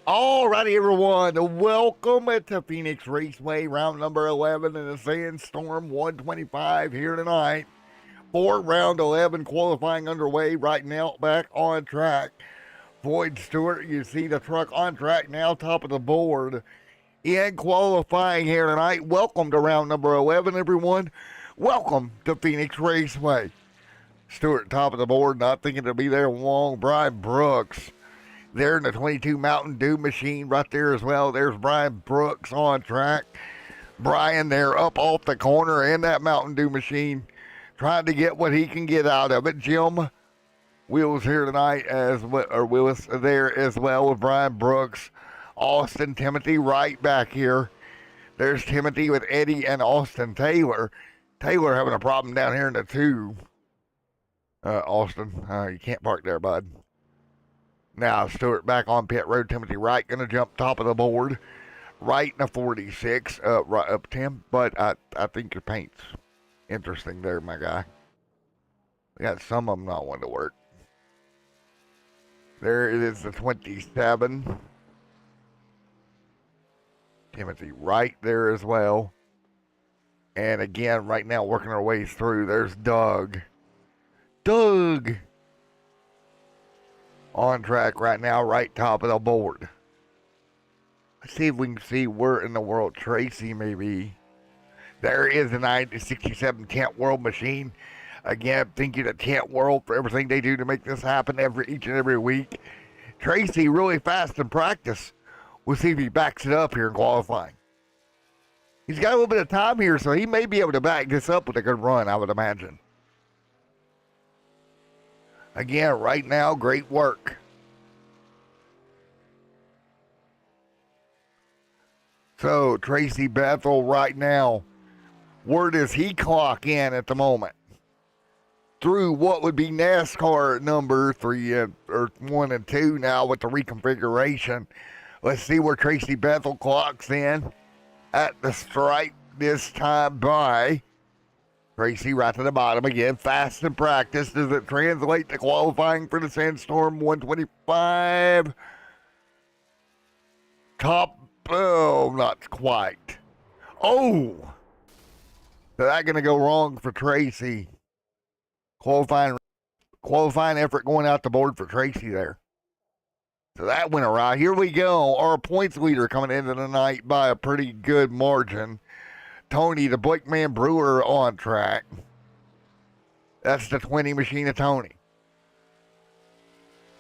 Alrighty, everyone. Welcome to Phoenix Raceway, round number 11 in the Sandstorm 125 here tonight. For round 11 qualifying underway right now, back on track. Floyd Stewart, you see the truck on track now, top of the board in qualifying here tonight. Welcome to round number 11, everyone. Welcome to Phoenix Raceway. Stewart, top of the board, not thinking to be there long. Brian Brooks there in the 22 Mountain Dew machine right there as well. There's Brian Brooks on track. Brian there up off the corner in that Mountain Dew machine, trying to get what he can get out of it. Jim Willis here tonight Willis there as well with Brian Brooks. Austin Timothy right back here. There's Timothy with Eddie and Austin Taylor. Taylor having a problem down here in the 2. Austin, you can't park there, bud. Now Stewart back on pit road. Timothy Wright going to jump top of the board. Right in the 46, right up Tim. But I think your paint's interesting there, my guy. We got some of them not wanting to work. There it is, the 27. Timothy Wright there as well. And again, right now working our ways through. There's Doug. Doug! On track right now, right top of the board. Let's see if we can see where in the world Tracy may be. There is the 967 Tint World machine. Again, thank you to Tint World for everything they do to make this happen each and every week. Tracy really fast in practice. We'll see if he backs it up here in qualifying. He's got a little bit of time here, so he may be able to back this up with a good run, I would imagine. Again, right now, great work. So, Tracy Bethel right now, where does he clock in at the moment? Through what would be NASCAR number 3 or 1 and 2 now with the reconfiguration. Let's see where Tracy Bethel clocks in at the stripe this time by Tracy right to the bottom again, fast in practice. Does it translate to qualifying for the Sandstorm 125? Top, oh, not quite. Oh, so that's going to go wrong for Tracy. Qualifying effort going out the board for Tracy there. So that went awry. Here we go. Our points leader coming into the night by a pretty good margin. Tony, the Blakeman Brewer, on track. That's the 20 machine of Tony.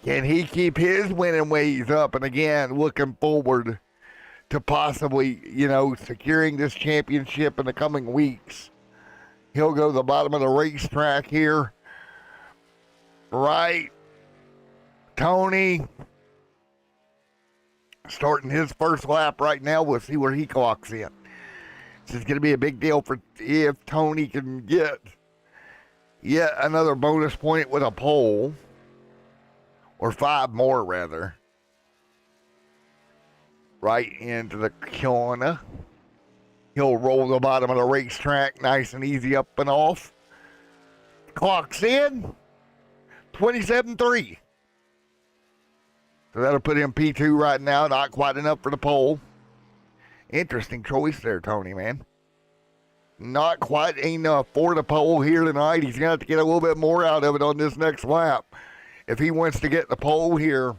Can he keep his winning ways up? And again, looking forward to possibly, securing this championship in the coming weeks. He'll go to the bottom of the racetrack here. Right. Tony starting his first lap right now. We'll see where he clocks in. This is going to be a big deal for if Tony can get yet another bonus point with a pole, or 5 more rather, right into the corner. He'll roll the bottom of the racetrack nice and easy up and off. Clocks in 27.3. So that'll put him P2 right now. Not quite enough for the pole. Interesting choice there, Tony, man. Not quite enough for the pole here tonight. He's going to have to get a little bit more out of it on this next lap. If he wants to get the pole here,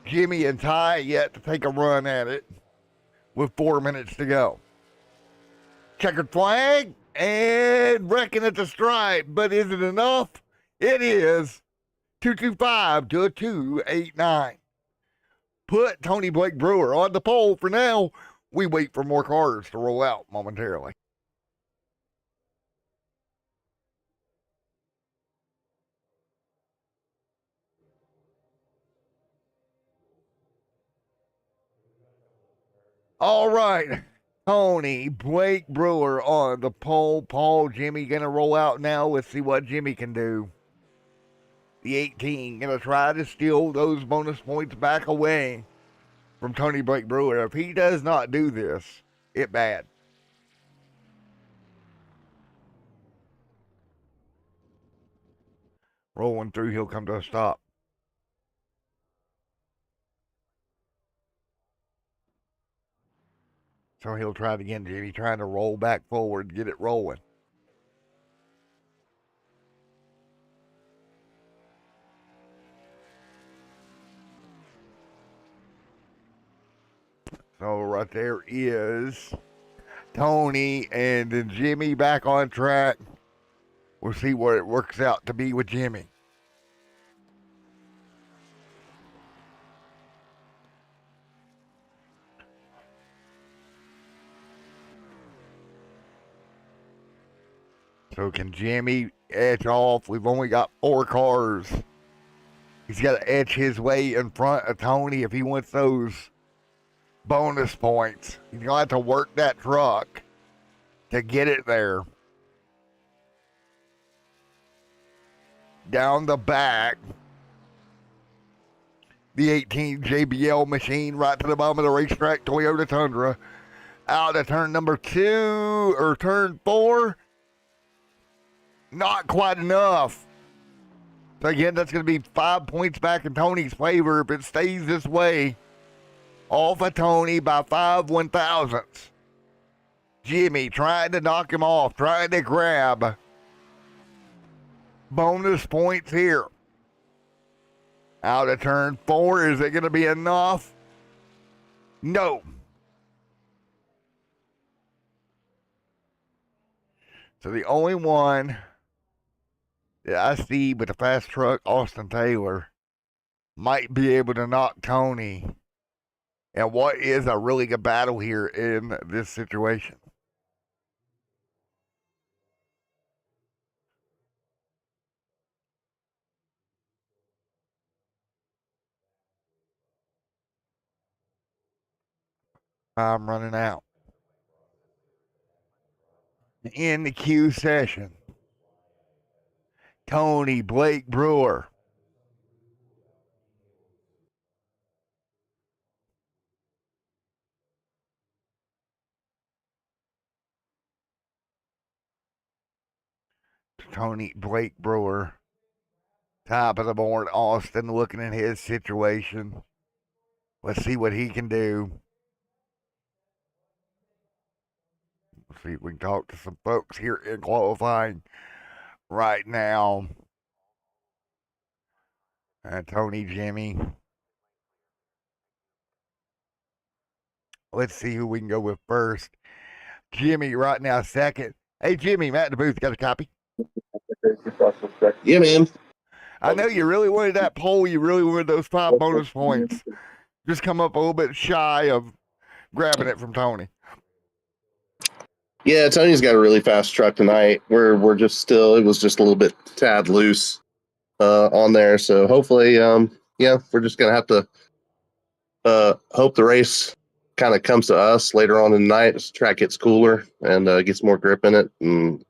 Jimmy and Ty yet to take a run at it with 4 minutes to go. Checkered flag and wrecking at the stripe. But is it enough? It is. 225 to a 289. Put Tony Blake Brewer on the pole for now. We wait for more cars to roll out momentarily. All right. Tony Blake Brewer on the pole. Paul, Jimmy going to roll out now. Let's see what Jimmy can do. The 18 going to try to steal those bonus points back away from Tony Blake Brewer. If he does not do this, it's bad. Rolling through, he'll come to a stop. So he'll try it again, Jimmy, trying to roll back forward, get it rolling. So right there is Tony and then Jimmy back on track. We'll see what it works out to be with Jimmy. So can Jimmy edge off? We've only got 4 cars. He's got to edge his way in front of Tony if he wants those bonus points. He's going to have to work that truck to get it there. Down the back, the 18 JBL machine right to the bottom of the racetrack, Toyota Tundra. Out of turn number 2 or turn 4. Not quite enough. So again, that's going to be 5 points back in Tony's favor if it stays this way. Off of Tony by 5 1/1000ths. Jimmy trying to knock him off, trying to grab bonus points here. Out of turn 4, is it going to be enough? No. So the only one that I see with the fast truck, Austin Taylor, might be able to knock Tony. And what is a really good battle here in this situation. I'm running out. In the Q session, Tony Blake Brewer. Tony Blake Brewer. Top of the board, Austin looking at his situation. Let's see what he can do. Let's see if we can talk to some folks here in qualifying right now. Tony, Jimmy. Let's see who we can go with first. Jimmy right now second. Hey, Jimmy, Matt in the booth, got a copy? Yeah, man. I know you really wanted that pole. You really wanted those 5 bonus points. Just come up a little bit shy of grabbing it from Tony. Yeah, Tony's got a really fast truck tonight. We're just still, it was just a little bit tad loose on there. So hopefully, we're just gonna have to hope the race kind of comes to us later on in the night as the track gets cooler and gets more grip in it, and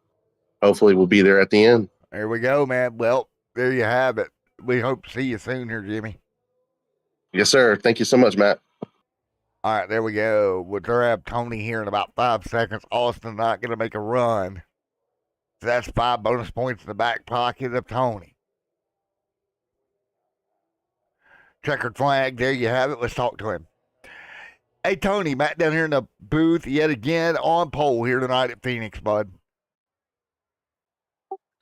hopefully we'll be there at the end. There we go, man. Well, there you have it. We hope to see you soon here, Jimmy. Yes, sir. Thank you so much, Matt. All right, there we go. We'll grab Tony here in about 5 seconds. Austin not going to make a run. So that's 5 bonus points in the back pocket of Tony. Checkered flag. There you have it. Let's talk to him. Hey, Tony, Matt down here in the booth yet again on pole here tonight at Phoenix, bud.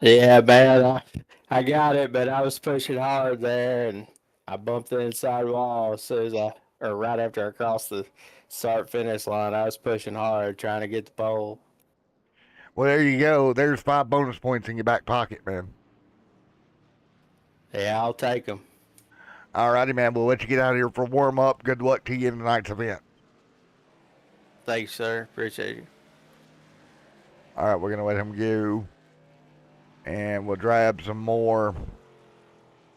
Yeah, man, I got it, but I was pushing hard there, and I bumped the inside wall as soon as or right after I crossed the start-finish line. I was pushing hard, trying to get the pole. Well, there you go. There's 5 bonus points in your back pocket, man. Yeah, I'll take them. All righty, man. We'll let you get out of here for warm-up. Good luck to you in tonight's event. Thanks, sir. Appreciate you. All right, we're going to let him go. And we'll grab some more.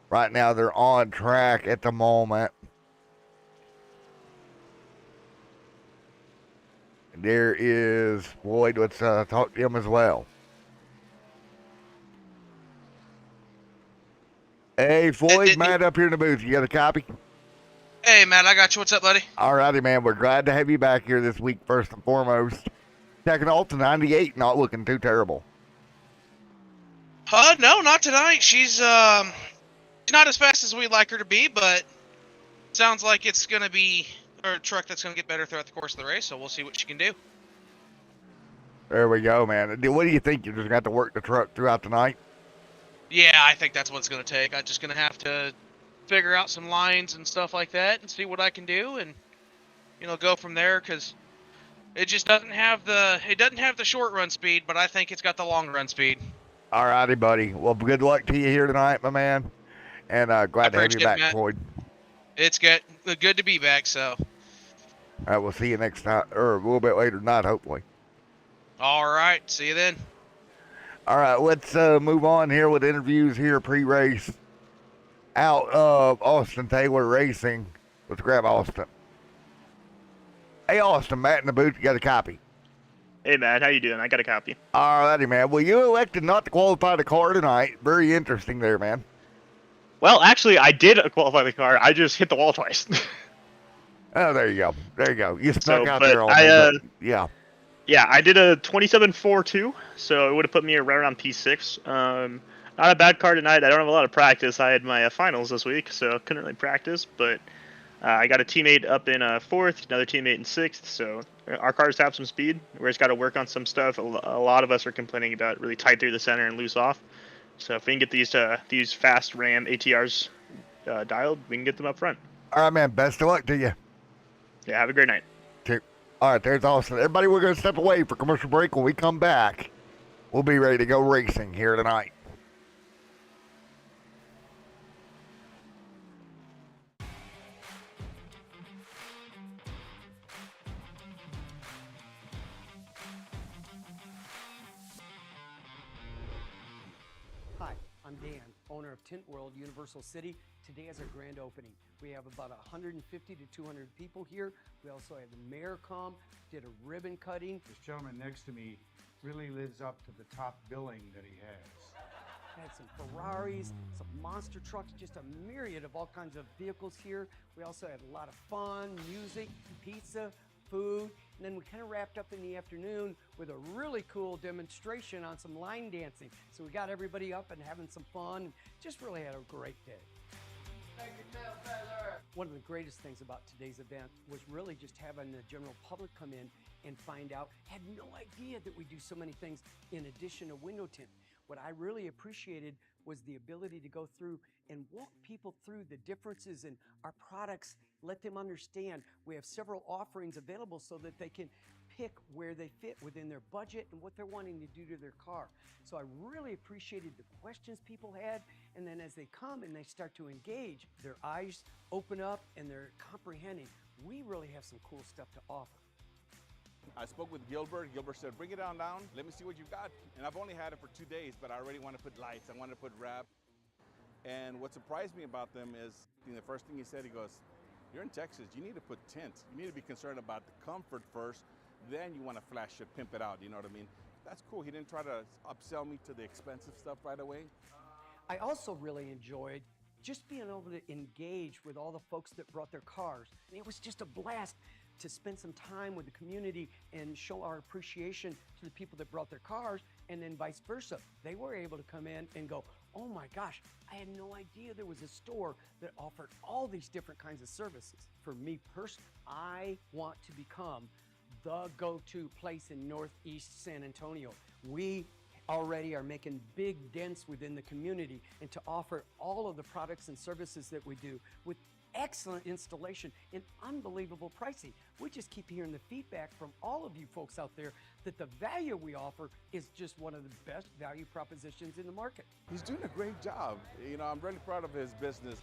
Right now, they're on track at the moment. There is Floyd. Let's talk to him as well. Hey, Floyd, Matt up here in the booth. You got a copy? Hey, Matt, I got you. What's up, buddy? All righty, man. We're glad to have you back here this week, first and foremost. Checking off to 98, not looking too terrible. No, not tonight. She's not as fast as we'd like her to be, but sounds like it's going to be or a truck that's going to get better throughout the course of the race. So we'll see what she can do. There we go, man. What do you think? You're just going to have to work the truck throughout the night? Yeah, I think that's what it's going to take. I'm just going to have to figure out some lines and stuff like that and see what I can do and, go from there, because it just doesn't have the short run speed, but I think it's got the long run speed. All righty, buddy. Well, good luck to you here tonight, my man. And glad to have you back, Floyd. It's good to be back, so. All right, we'll see you next time, or a little bit later tonight, hopefully. All right, see you then. All right, let's move on here with interviews here pre-race out of Austin Taylor Racing. Let's grab Austin. Hey, Austin, Matt in the booth, you got a copy? Hey, Matt, how you doing? I got a copy. All righty, man. Well, you elected not to qualify the car tonight. Very interesting there, man. Well, actually, I did qualify the car. I just hit the wall twice. Oh, there you go. There you go. You snuck out but there on me. Yeah. Yeah, I did a 27.42, so it would have put me right around P6. Not a bad car tonight. I don't have a lot of practice. I had my finals this week, so couldn't really practice, but I got a teammate up in 4th, another teammate in 6th, so our cars have some speed. We just got to work on some stuff. A lot of us are complaining about really tight through the center and loose off. So if we can get these fast Ram ATRs dialed, we can get them up front. All right, man. Best of luck to you. Yeah, have a great night. All right, there's Austin. Everybody, we're going to step away for commercial break. When we come back, we'll be ready to go racing here tonight. Hi, I'm Dan, owner of Tint World Universal City. Today is our grand opening. We have about 150 to 200 people here. We also have the mayor come, did a ribbon cutting. This gentleman next to me really lives up to the top billing that he has. Had some Ferraris, some monster trucks, just a myriad of all kinds of vehicles here. We also had a lot of fun, music, pizza, food, and then we kind of wrapped up in the afternoon with a really cool demonstration on some line dancing. So we got everybody up and having some fun, and just really had a great day. One of the greatest things about today's event was really just having the general public come in and find out. Had no idea that we do so many things in addition to window tint. What I really appreciated was the ability to go through and walk people through the differences in our products, let them understand we have several offerings available so that they can pick where they fit within their budget and what they're wanting to do to their car. So I really appreciated the questions people had, and then as they come and they start to engage, their eyes open up and they're comprehending. We really have some cool stuff to offer. I spoke with Gilbert. Gilbert said, bring it on down. Let me see what you got. And I've only had it for 2 days, but I already want to put lights. I want to put wrap. And what surprised me about them is the first thing he said, he goes, you're in Texas. You need to put tint. You need to be concerned about the comfort first. Then you want to flash it, pimp it out. You know what I mean? That's cool. He didn't try to upsell me to the expensive stuff right away. I also really enjoyed just being able to engage with all the folks that brought their cars. And it was just a blast to spend some time with the community and show our appreciation to the people that brought their cars, and then vice versa. They were able to come in and go, oh my gosh, I had no idea there was a store that offered all these different kinds of services. For me personally, I want to become the go-to place in Northeast San Antonio. We already are making big dents within the community, and to offer all of the products and services that we do with excellent installation and unbelievable pricing. We just keep hearing the feedback from all of you folks out there that the value we offer is just one of the best value propositions in the market. He's doing a great job. You know, I'm really proud of his business.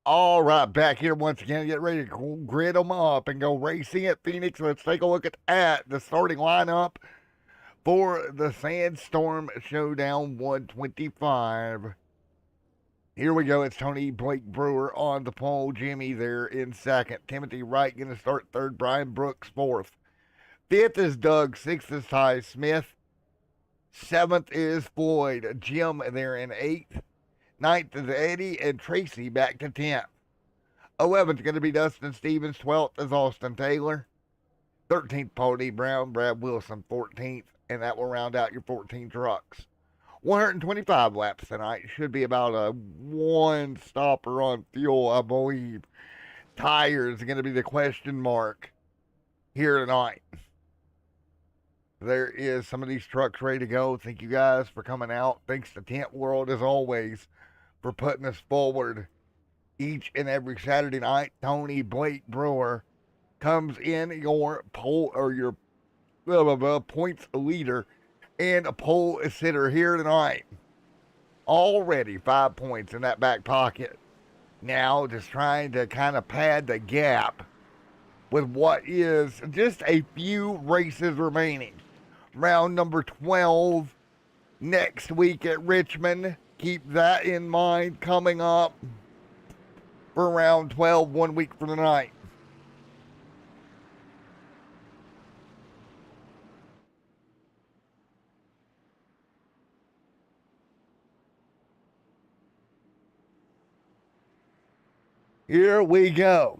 All right, back here once again. Get ready to grid them up and go racing at Phoenix. Let's take a look at the starting lineup for the Sandstorm Showdown 125. Here we go. It's Tony Blake Brewer on the pole. Jimmy there in second. Timothy Wright going to start third. Brian Brooks fourth. Fifth is Doug. Sixth is Ty Smith. Seventh is Floyd. Jim there in eighth. Ninth is Eddie, and Tracy back to 10th. 11th going to be Dustin Stevens. 12th is Austin Taylor. 13th, Paul D. Brown. Brad Wilson, 14th. And that will round out your 14 trucks. 125 laps tonight. Should be about a one stopper on fuel, I believe. Tires are going to be the question mark here tonight. There is some of these trucks ready to go. Thank you guys for coming out. Thanks to Tint World, as always, for putting us forward each and every Saturday night. Tony Blake Brewer comes in your pole or your points leader and a pole sitter here tonight. Already 5 points in that back pocket. Now just trying to kind of pad the gap with what is just a few races remaining. Round number 12 next week at Richmond. Keep that in mind coming up for round 12 1 week from tonight. Here we go.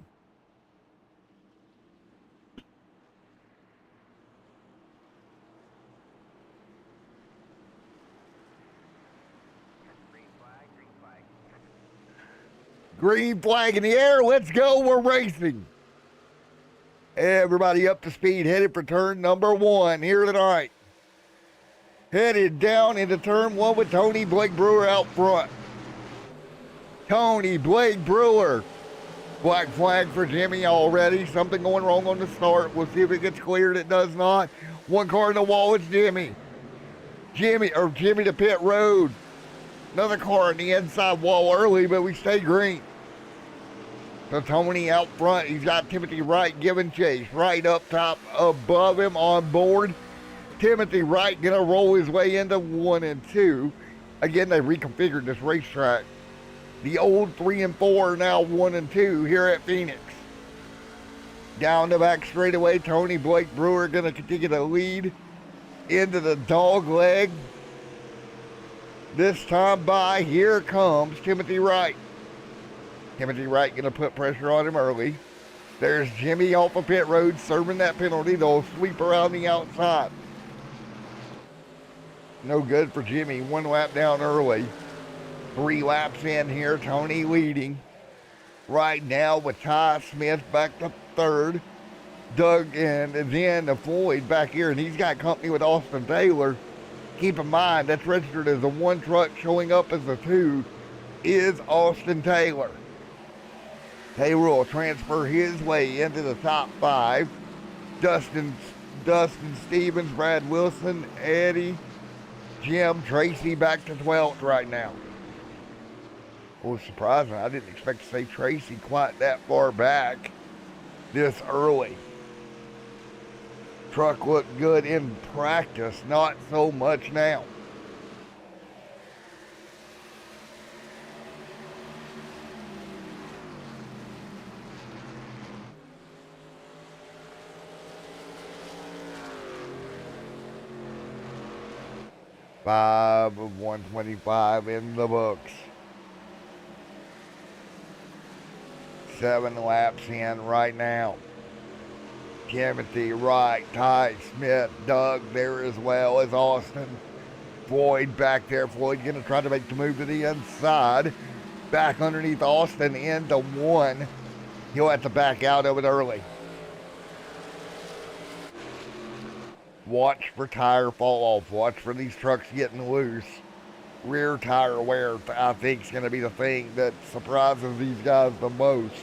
Green flag in the air. Let's go. We're racing. Everybody up to speed. Headed for turn number 1 here tonight. Headed down into turn 1 with Tony Blake Brewer out front. Tony Blake Brewer. Black flag for Jimmy already. Something going wrong on the start. We'll see if it gets cleared. It does not. One car in the wall. It's Jimmy. Jimmy to pit road. Another car in the inside wall early, but we stay green. So Tony out front. He's got Timothy Wright giving chase. Right up top above him on board. Timothy Wright going to roll his way into 1 and 2. Again, they reconfigured this racetrack. The old 3 and 4 are now 1 and 2 here at Phoenix. Down the back straightaway, Tony Blake Brewer going to continue to lead into the dog leg. This time by, here comes Timothy Wright. Timothy Wright going to put pressure on him early. There's Jimmy off of pit road serving that penalty. They'll sweep around the outside. No good for Jimmy. 1 lap down early. 3 laps in here. Tony leading right now with Ty Smith back to 3rd. Doug and then Floyd back here, and he's got company with Austin Taylor. Keep in mind, that's registered as a 1 truck. Showing up as a 2 is Austin Taylor. Taylor will transfer his way into the top 5. Dustin Stevens, Brad Wilson, Eddie, Jim, Tracy back to 12th right now. It was surprising. I didn't expect to see Tracy quite that far back this early. Truck looked good in practice, not so much now. Five of 125 in the books. 7 laps in right now. Timothy Wright, Ty Smith, Doug there as well as Austin. Floyd back there. Floyd going to try to make the move to the inside. Back underneath Austin into 1. He'll have to back out of it early. Watch for tire fall off. Watch for these trucks getting loose. Rear tire wear, I think, is going to be the thing that surprises these guys the most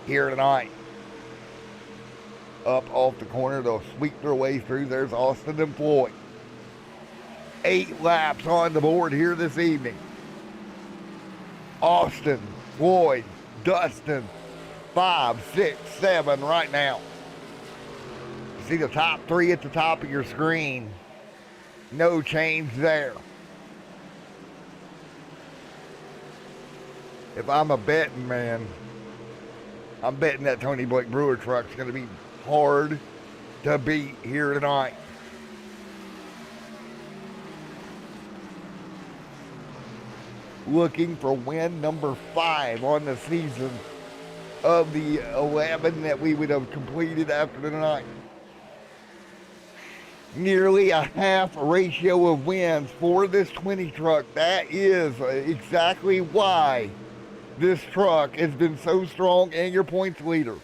here tonight. Up off the corner, they'll sweep their way through. There's Austin and Floyd. 8 laps on the board here this evening. Austin, Floyd, Dustin, 5, 6, 7 right now. You see the top 3 at the top of your screen. No change there. If I'm a betting man, I'm betting that Tony Blake Brewer truck's going to be hard to beat here tonight. Looking for win number 5 on the season of the 11 that we would have completed after tonight. nearly a half ratio of wins for this 20 truck. That is exactly why this truck has been so strong and your points leader.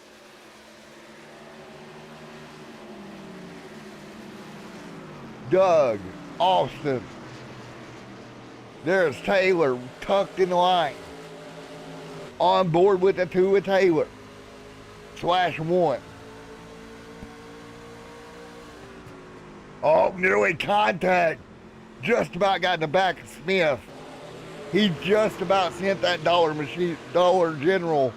Doug, Austin. There's Taylor tucked in line. On board with the 2 of Taylor. /1. Oh, nearly contact. Just about got in the back of Smith. He just about sent that Dollar General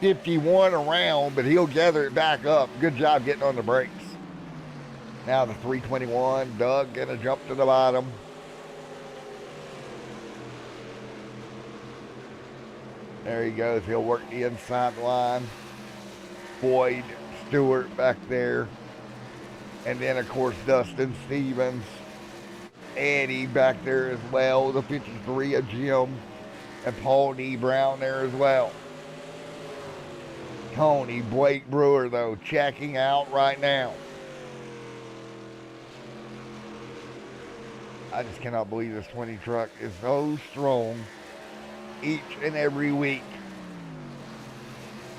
51 around, but he'll gather it back up. Good job getting on the brakes. Now the 321, Doug gonna jump to the bottom. There he goes, he'll work the inside line. Boyd Stewart back there. And then of course Dustin Stevens. Eddie back there as well, the 53 of Jim. And Paul D. Brown there as well. Tony Blake Brewer though, checking out right now. I just cannot believe this 20 truck is so strong each and every week.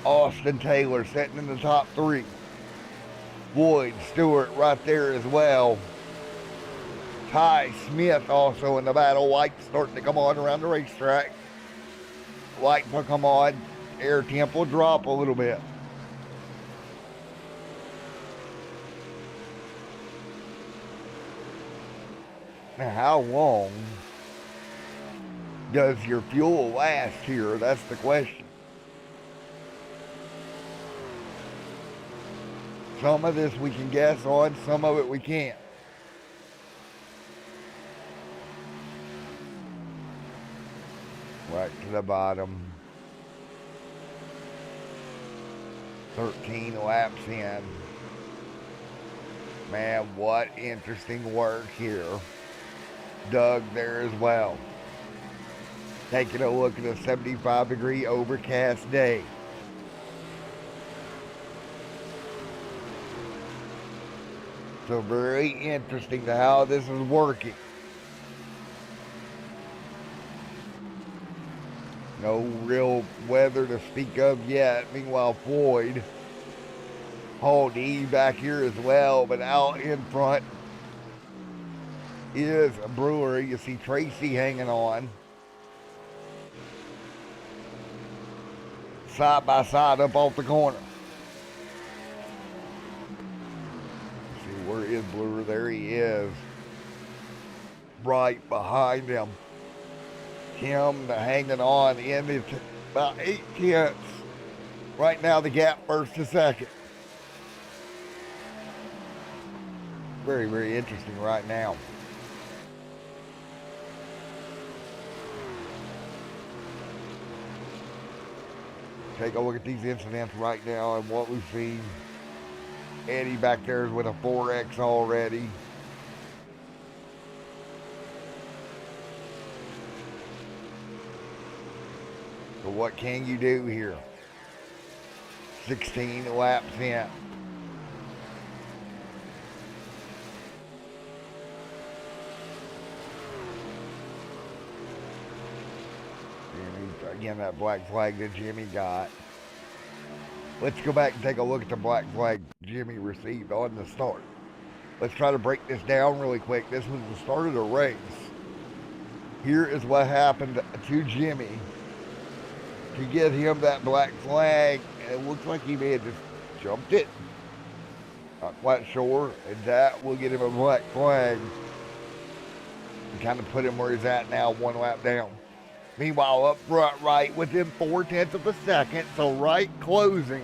Austin Taylor sitting in the top 3. Boyd Stewart right there as well. Ty Smith also in the battle. Lights starting to come on around the racetrack. Lights will come on. Air temp will drop a little bit. Now, how long does your fuel last here? That's the question. Some of this we can guess on, some of it we can't. Right to the bottom. 13 laps in. Man, what interesting work here. Doug there as well. Taking a look at a 75-degree overcast day. So very interesting to how this is working. No real weather to speak of yet. Meanwhile, Floyd, Paul D back here as well, but out in front is a Brewer. You see Tracy hanging on. Side by side up off the corner. See, where is Brewer? There he is. Right behind him. Him hanging on in it about 8/10. Right now the gap first to second. Very, very interesting right now. Take a look at these incidents right now and what we've seen. Eddie back there is with a 4X already. So what can you do here? 16 laps in. Again, that black flag that Jimmy got. Let's go back and take a look at the black flag Jimmy received on the start. Let's try to break this down really quick. This was the start of the race. Here is what happened to Jimmy to get him that black flag. And it looks like he may have just jumped it. Not quite sure. And that will get him a black flag and kind of put him where he's at now, 1 lap down. Meanwhile, up front right within 0.4 of a second, so right closing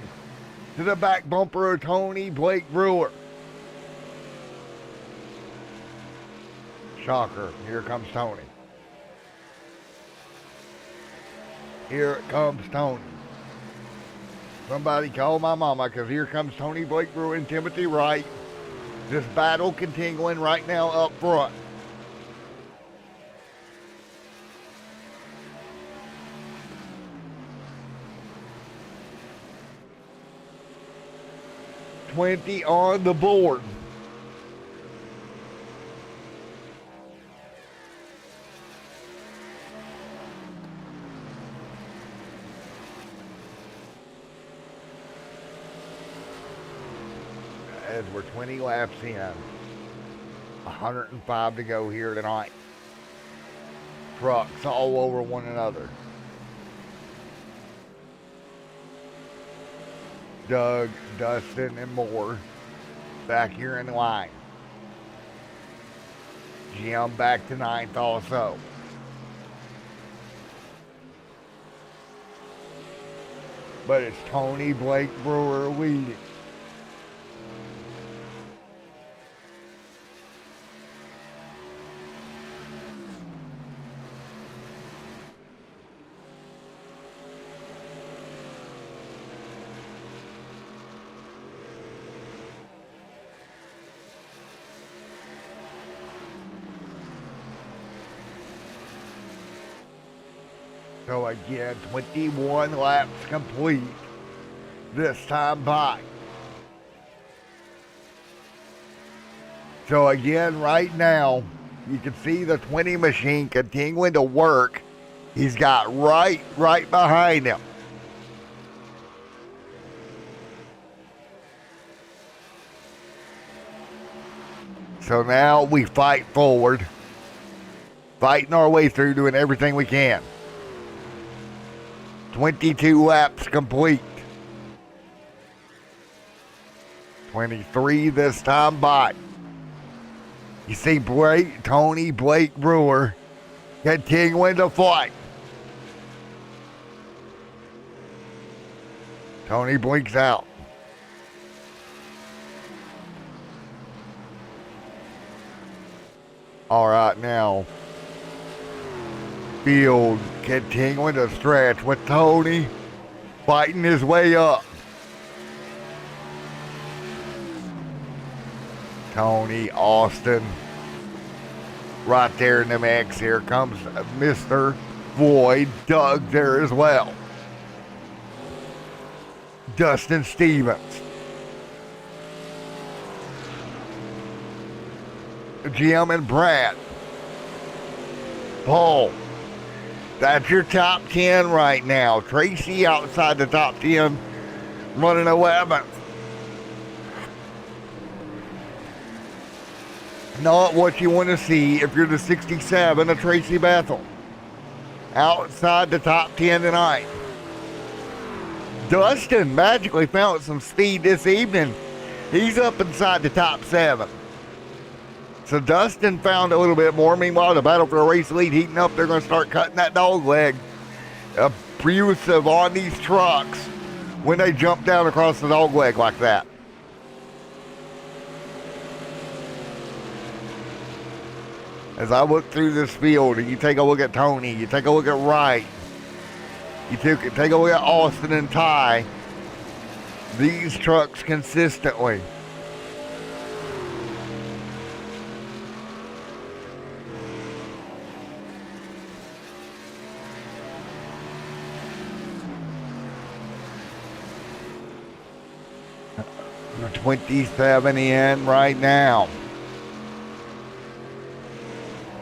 to the back bumper of Tony Blake Brewer. Shocker, here comes Tony. Here it comes Tony. Somebody call my mama, because here comes Tony Blake Brewer and Timothy Wright. This battle continuing right now up front. $20 on the board. as we're 20 laps in. 105 to go here tonight. Trucks all over one another. Doug, Dustin, and more back here in line. Jim back to 9th also. But it's Tony Blake Brewer leading. So again, 21 laps complete this time by. So again, right now, you can see the 20 machine continuing to work. He's got right behind him. So now we fight forward, fighting our way through, doing everything we can. 22 laps complete. 23 this time by. You see Tony Blake Brewer continuing to fight. Tony blinks out. All right, now field continuing to stretch with Tony fighting his way up. Tony, Austin, right there in the mix. Here comes Mr. Floyd, Doug there as well. Dustin Stevens. Jim and Brad. Paul. That's your top 10 right now. Tracy outside the top 10, running 11th. Not what you want to see if you're the 67 of Tracy Bethel. Outside the top 10 tonight. Dustin magically found some speed this evening. He's up inside the top 7. So Dustin found a little bit more. Meanwhile, the battle for the race lead heating up. They're going to start cutting that dog leg. Abusive on these trucks when they jump down across the dog leg like that. As I look through this field, and you take a look at Tony, you take a look at Wright, you take a look at Austin and Ty, these trucks consistently. We're 27 in right now.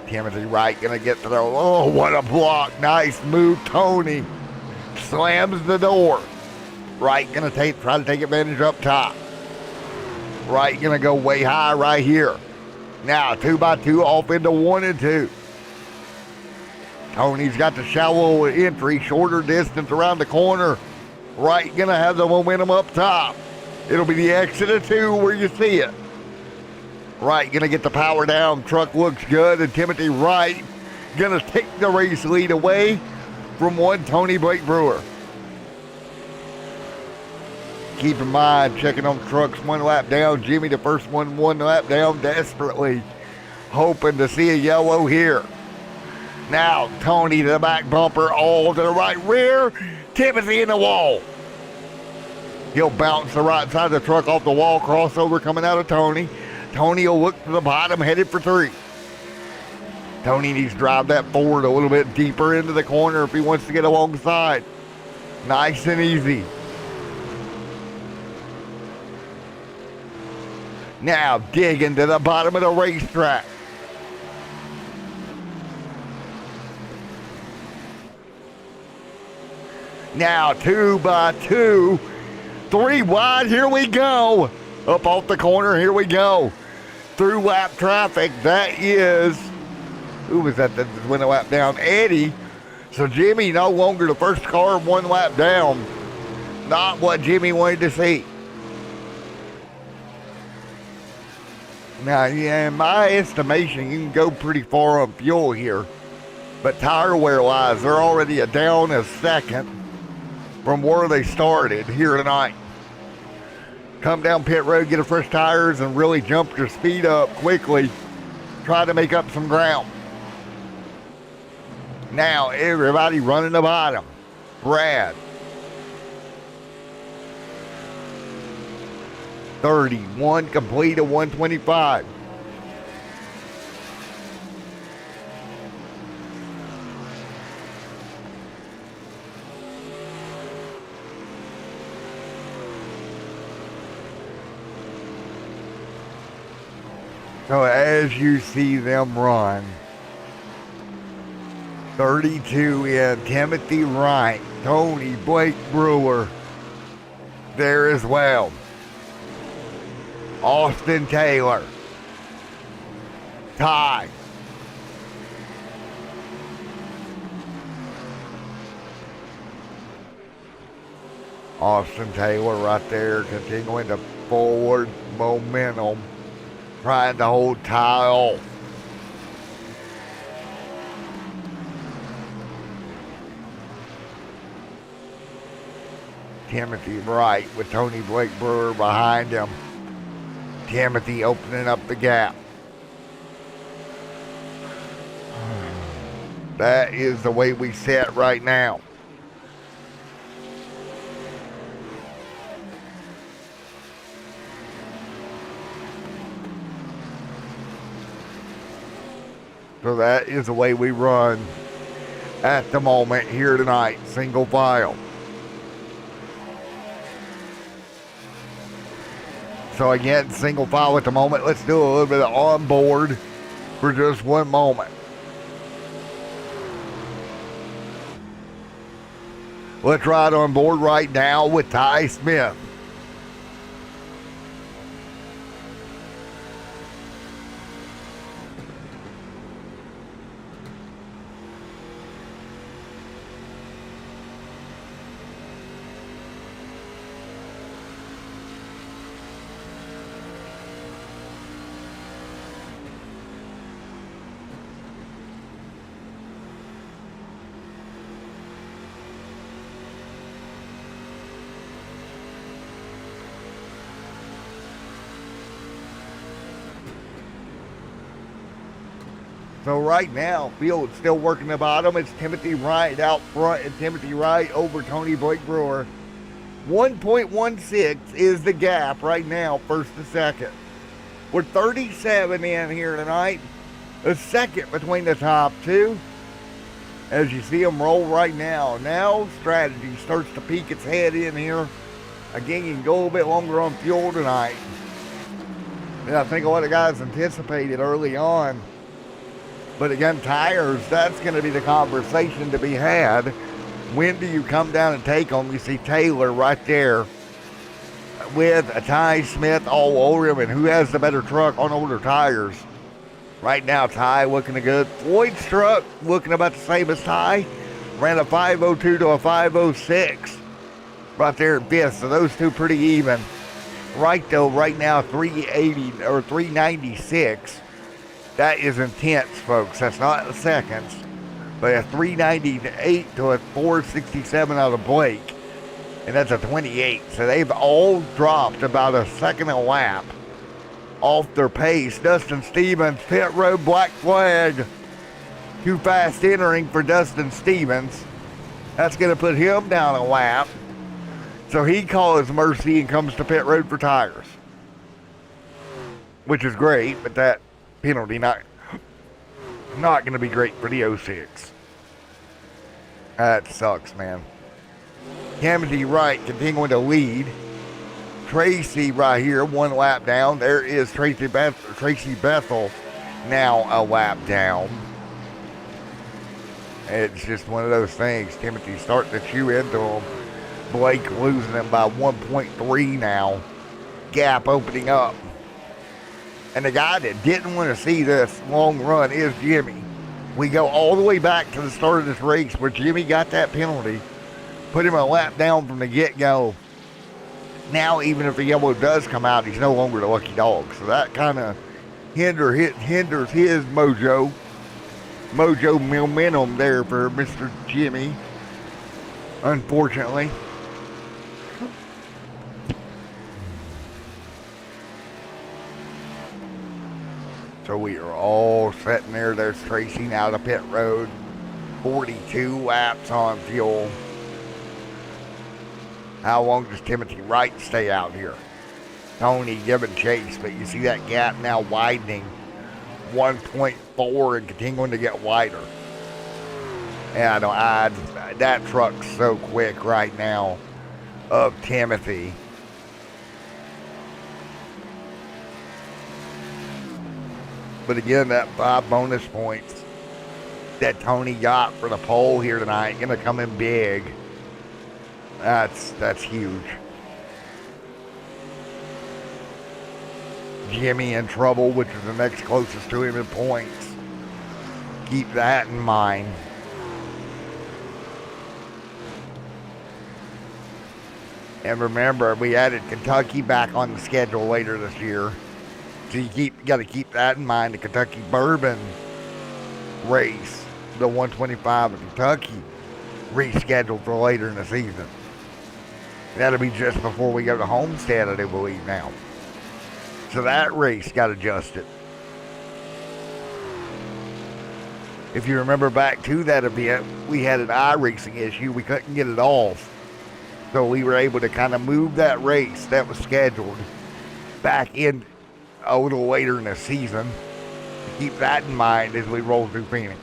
Timothy Wright gonna get through. Oh, what a block. Nice move, Tony. Slams the door. Wright gonna try to take advantage up top. Wright gonna go way high right here. Now 2x2 off into 1 and 2. Tony's got the shallow entry, shorter distance around the corner. Wright gonna have the momentum up top. It'll be the exit of 2 where you see it. Wright gonna get the power down. Truck looks good, and Timothy Wright gonna take the race lead away from one Tony Blake Brewer. Keep in mind, checking on trucks 1 lap down. Jimmy, the first one 1 lap down, desperately hoping to see a yellow here. Now Tony to the back bumper, all to the right rear. Timothy in the wall. He'll bounce the right side of the truck off the wall. Crossover coming out of Tony. Tony will look to the bottom, headed for 3. Tony needs to drive that forward a little bit deeper into the corner if he wants to get alongside. Nice and easy. Now digging to the bottom of the racetrack. Now 2x2. 3 wide, here we go. Up off the corner, here we go. Through lap traffic, that is, who was that went a lap down? Eddie. So Jimmy no longer the first car, one lap down. Not what Jimmy wanted to see. Now, yeah, in my estimation, you can go pretty far on fuel here. But tire wear wise, they're already down a second from where they started here tonight. Come down pit road, get a fresh tires, and really jump your speed up quickly. Try to make up some ground. Now, everybody running the bottom. Brad. 31 complete at 125. So as you see them run, 32 in Timothy Wright, Tony Blake Brewer there as well. Austin Taylor, Ty, Austin Taylor right there continuing to forward momentum, trying to hold Ty off. Timothy Wright with Tony Blake Brewer behind him. Timothy opening up the gap. That is the way we set right now. So that is the way we run at the moment here tonight, single file. So again, single file at the moment. Let's do a little bit of onboard for just one moment. Let's ride on board right now with Ty Smith. So right now, field still working the bottom. It's Timothy Wright out front and Timothy Wright over Tony Blake Brewer. 1.16 is the gap right now, first to second. We're 37 in here tonight. A second between the top two. As you see them roll right now. Now strategy starts to peek its head in here. Again, you can go a little bit longer on fuel tonight. And I think a lot of guys anticipated early on. But again, tires, that's going to be the conversation to be had. When do you come down and take them? You see Taylor right there with a Ty Smith all over him. And who has the better truck on older tires? Right now, Ty looking good. Floyd's truck looking about the same as Ty. Ran a 502 to a 506 right there at fifth. So those two pretty even. Right though, right now, 380 or 396. That is in tenths, folks. That's not seconds. But a 398 to a 467 out of Blake. And that's a 28. So they've all dropped about a second a lap off their pace. Dustin Stevens, pit road black flag. Too fast entering for Dustin Stevens. That's going to put him down a lap. So he calls mercy and comes to pit road for tires. Which is great, but that penalty not going to be great for the 06. That sucks, man. Timothy Wright continuing to lead. Tracy right here, one lap down. There is Tracy Bethel now a lap down. It's just one of those things. Timothy starting to chew into him. Blake losing him by 1.3 now. gap opening up. And the guy that didn't want to see this long run is Jimmy. We go all the way back to the start of this race where Jimmy got that penalty, put him a lap down from the get-go. Now, even if the yellow does come out, he's no longer the lucky dog. So that kind of hinders his mojo momentum there for Mr. Jimmy, unfortunately. So we are all sitting there. There's Tracy now to pit road. 42 laps on fuel. How long does Timothy Wright stay out here? Tony giving chase, but you see that gap now widening. 1.4 and continuing to get wider. And that truck's so quick right now of Timothy. But again, that 5 bonus points that Tony got for the pole here tonight, gonna come in big. That's huge. Jimmy in trouble, which is the next closest to him in points. Keep that in mind. And remember, we added Kentucky back on the schedule later this year. So you got to keep that in mind. The Kentucky Bourbon race, the 125 of Kentucky, rescheduled for later in the season. That'll be just before we go to Homestead, I do believe now. So that race got adjusted. If you remember back to that event, we had an iRacing issue. We couldn't get it off. So we were able to kind of move that race that was scheduled back in a little later in the season. Keep that in mind as we roll through Phoenix.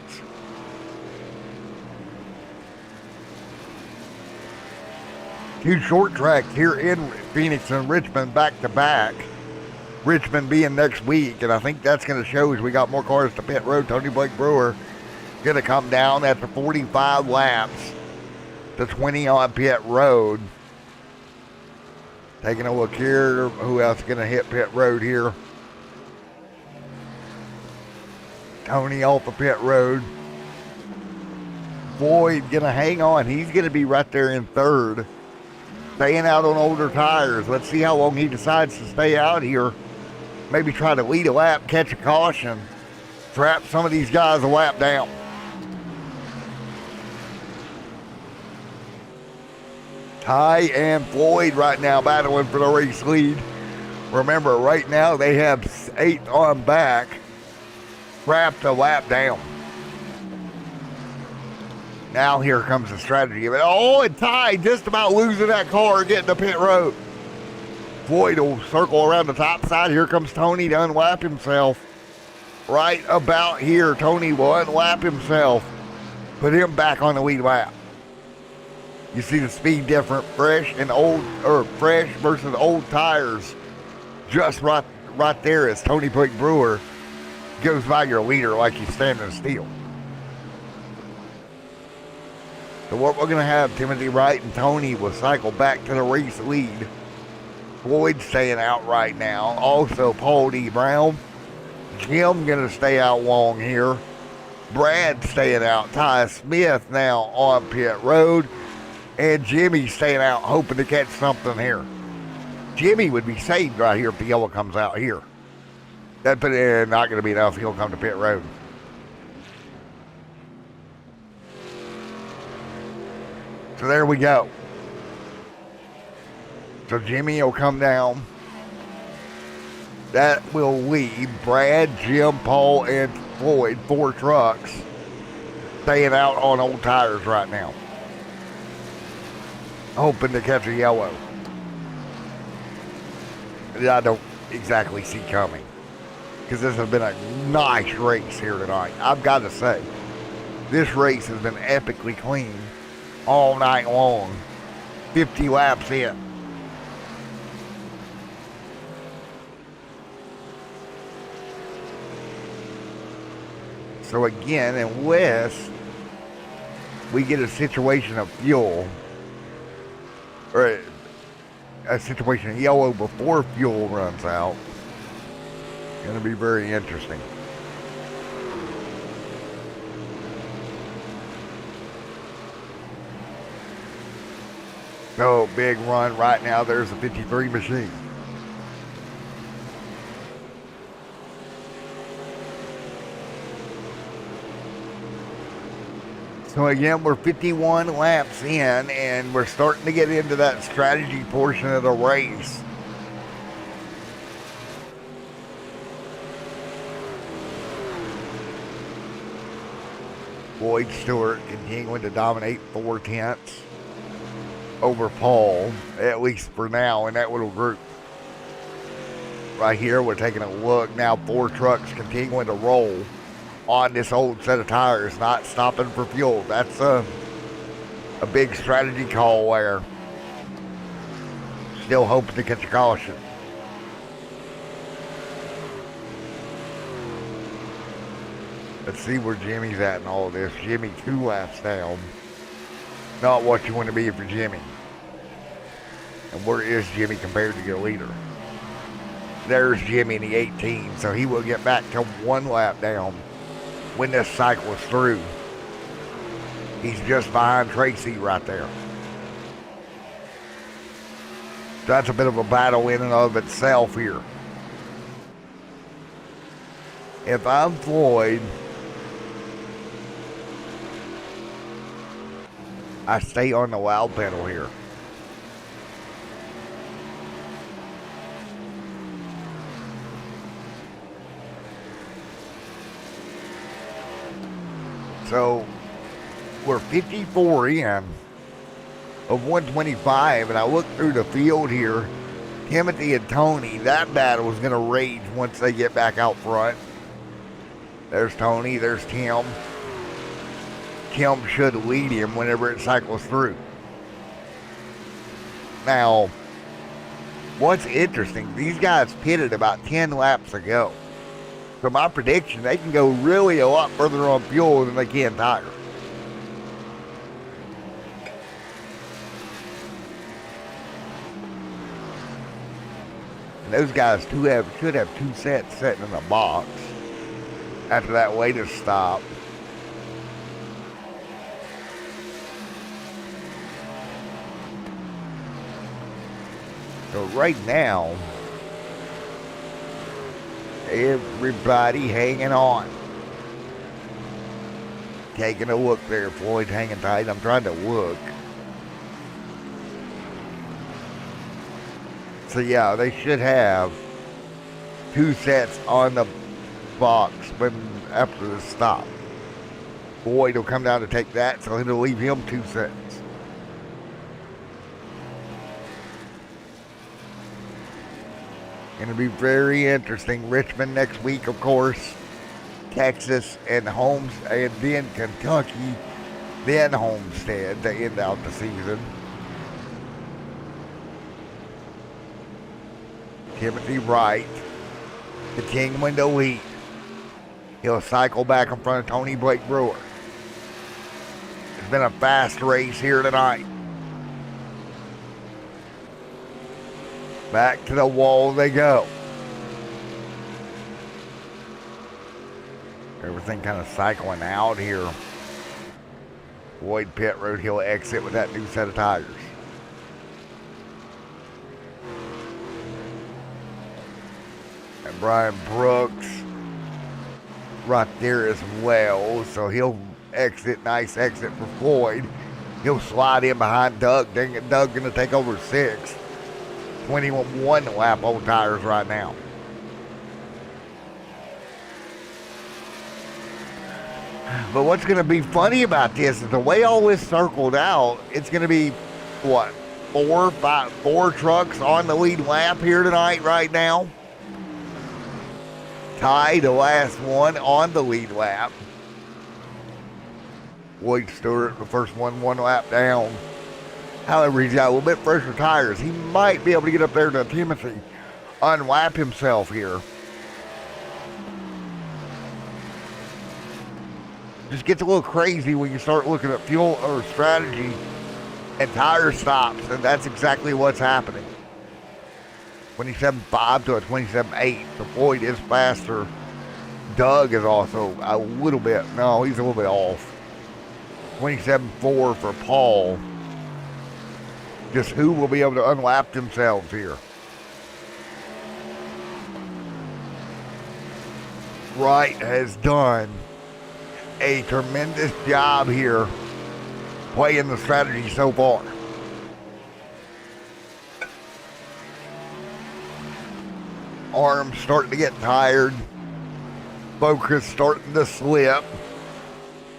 Two short tracks here in Phoenix and Richmond back to back. Richmond being next week, and I think that's going to show as we got more cars to pit road. Tony Blake Brewer going to come down after 45 laps to 20 on pit road. Taking a look here, who else is going to hit pit road here? Tony off the pit road. Boyd going to hang on. He's going to be right there in third. Staying out on older tires. Let's see how long he decides to stay out here. Maybe try to lead a lap, catch a caution. Trap some of these guys a lap down. Ty and Floyd right now battling for the race lead. Remember, right now they have 8 on back. Trapped a lap down. Now here comes the strategy. Oh, and Ty just about losing that car getting to pit road. Floyd will circle around the top side. Here comes Tony to unlap himself. Right about here, Tony will unlap himself. Put him back on the lead lap. You see the speed difference, fresh and old, or fresh versus old tires. Just right there as Tony Blake Brewer goes by your leader like he's standing still. So what we're going to have, Timothy Wright and Tony will cycle back to the race lead. Floyd staying out right now. Also, Paul D. Brown. Jim going to stay out long here. Brad staying out. Ty Smith now on pit road. And Jimmy staying out, hoping to catch something here. Jimmy would be saved right here if the yellow comes out here. That's not going to be enough. He'll come to pit road. So there we go. So Jimmy will come down. That will leave Brad, Jim, Paul, and Floyd, 4 trucks, staying out on old tires right now. Hoping to catch a yellow. That I don't exactly see coming. Because this has been a nice race here tonight. I've got to say, this race has been epically clean all night long. 50 laps in. So again, unless we get a situation of fuel, or a situation of yellow before fuel runs out. Going to be very interesting. So big run right now. There's a 53 machine. So again, we're 51 laps in, and we're starting to get into that strategy portion of the race. Boyd Stewart continuing to dominate 4 tenths over Paul, at least for now, in that little group. Right here, we're taking a look now. 4 trucks continuing to roll on this old set of tires, not stopping for fuel. That's a big strategy call there. Still hoping to catch a caution. Let's see where Jimmy's at in all of this. Jimmy 2 laps down. Not what you want to be for Jimmy. And where is Jimmy compared to your leader? There's Jimmy in the 18, so he will get back to 1 lap down when this cycle is through. He's just behind Tracy right there. So that's a bit of a battle in and of itself here. If I'm Floyd, I stay on the loud pedal here. So we're 54 in of 125, and I look through the field here. Timothy and Tony, that battle is going to rage once they get back out front. There's Tony, there's Tim. Tim should lead him whenever it cycles through. Now, what's interesting, these guys pitted about 10 laps ago. So my prediction, they can go really a lot further on fuel than they can tire. And those guys should have 2 sets sitting in the box after that latest stop. So right now, everybody hanging on. Taking a look there. Floyd's hanging tight. I'm trying to look. So yeah, they should have 2 sets on the box after the stop. Boyd will come down to take that, so it'll leave him 2 sets. Going to be very interesting. Richmond next week, of course. Texas and and then Kentucky, then Homestead to end out the season. Timothy Wright, the King window lead. He'll cycle back in front of Tony Blake Brewer. It's been a fast race here tonight. Back to the wall they go. Everything kind of cycling out here. Boyd pit road, he'll exit with that new set of tires. And Brian Brooks right there as well. So he'll exit, nice exit for Floyd. He'll slide in behind Doug. Doug going to take over 6th. 21 lap old tires right now. But what's going to be funny about this is the way all this circled out, it's going to be, what, 4 trucks on the lead lap here tonight right now. Ty, the last one on the lead lap. Boyd Stewart, the first one lap down. However, he's got a little bit fresher tires. He might be able to get up there to Timothy, unlap himself here. Just gets a little crazy when you start looking at fuel or strategy and tire stops, and that's exactly what's happening. 27.5 to a 27.8. So Floyd is faster. Doug is also a little bit, no, he's a little bit off. 27.4 for Paul. Just who will be able to unlap themselves here? Wright has done a tremendous job here playing the strategy so far. Arms starting to get tired. Focus starting to slip.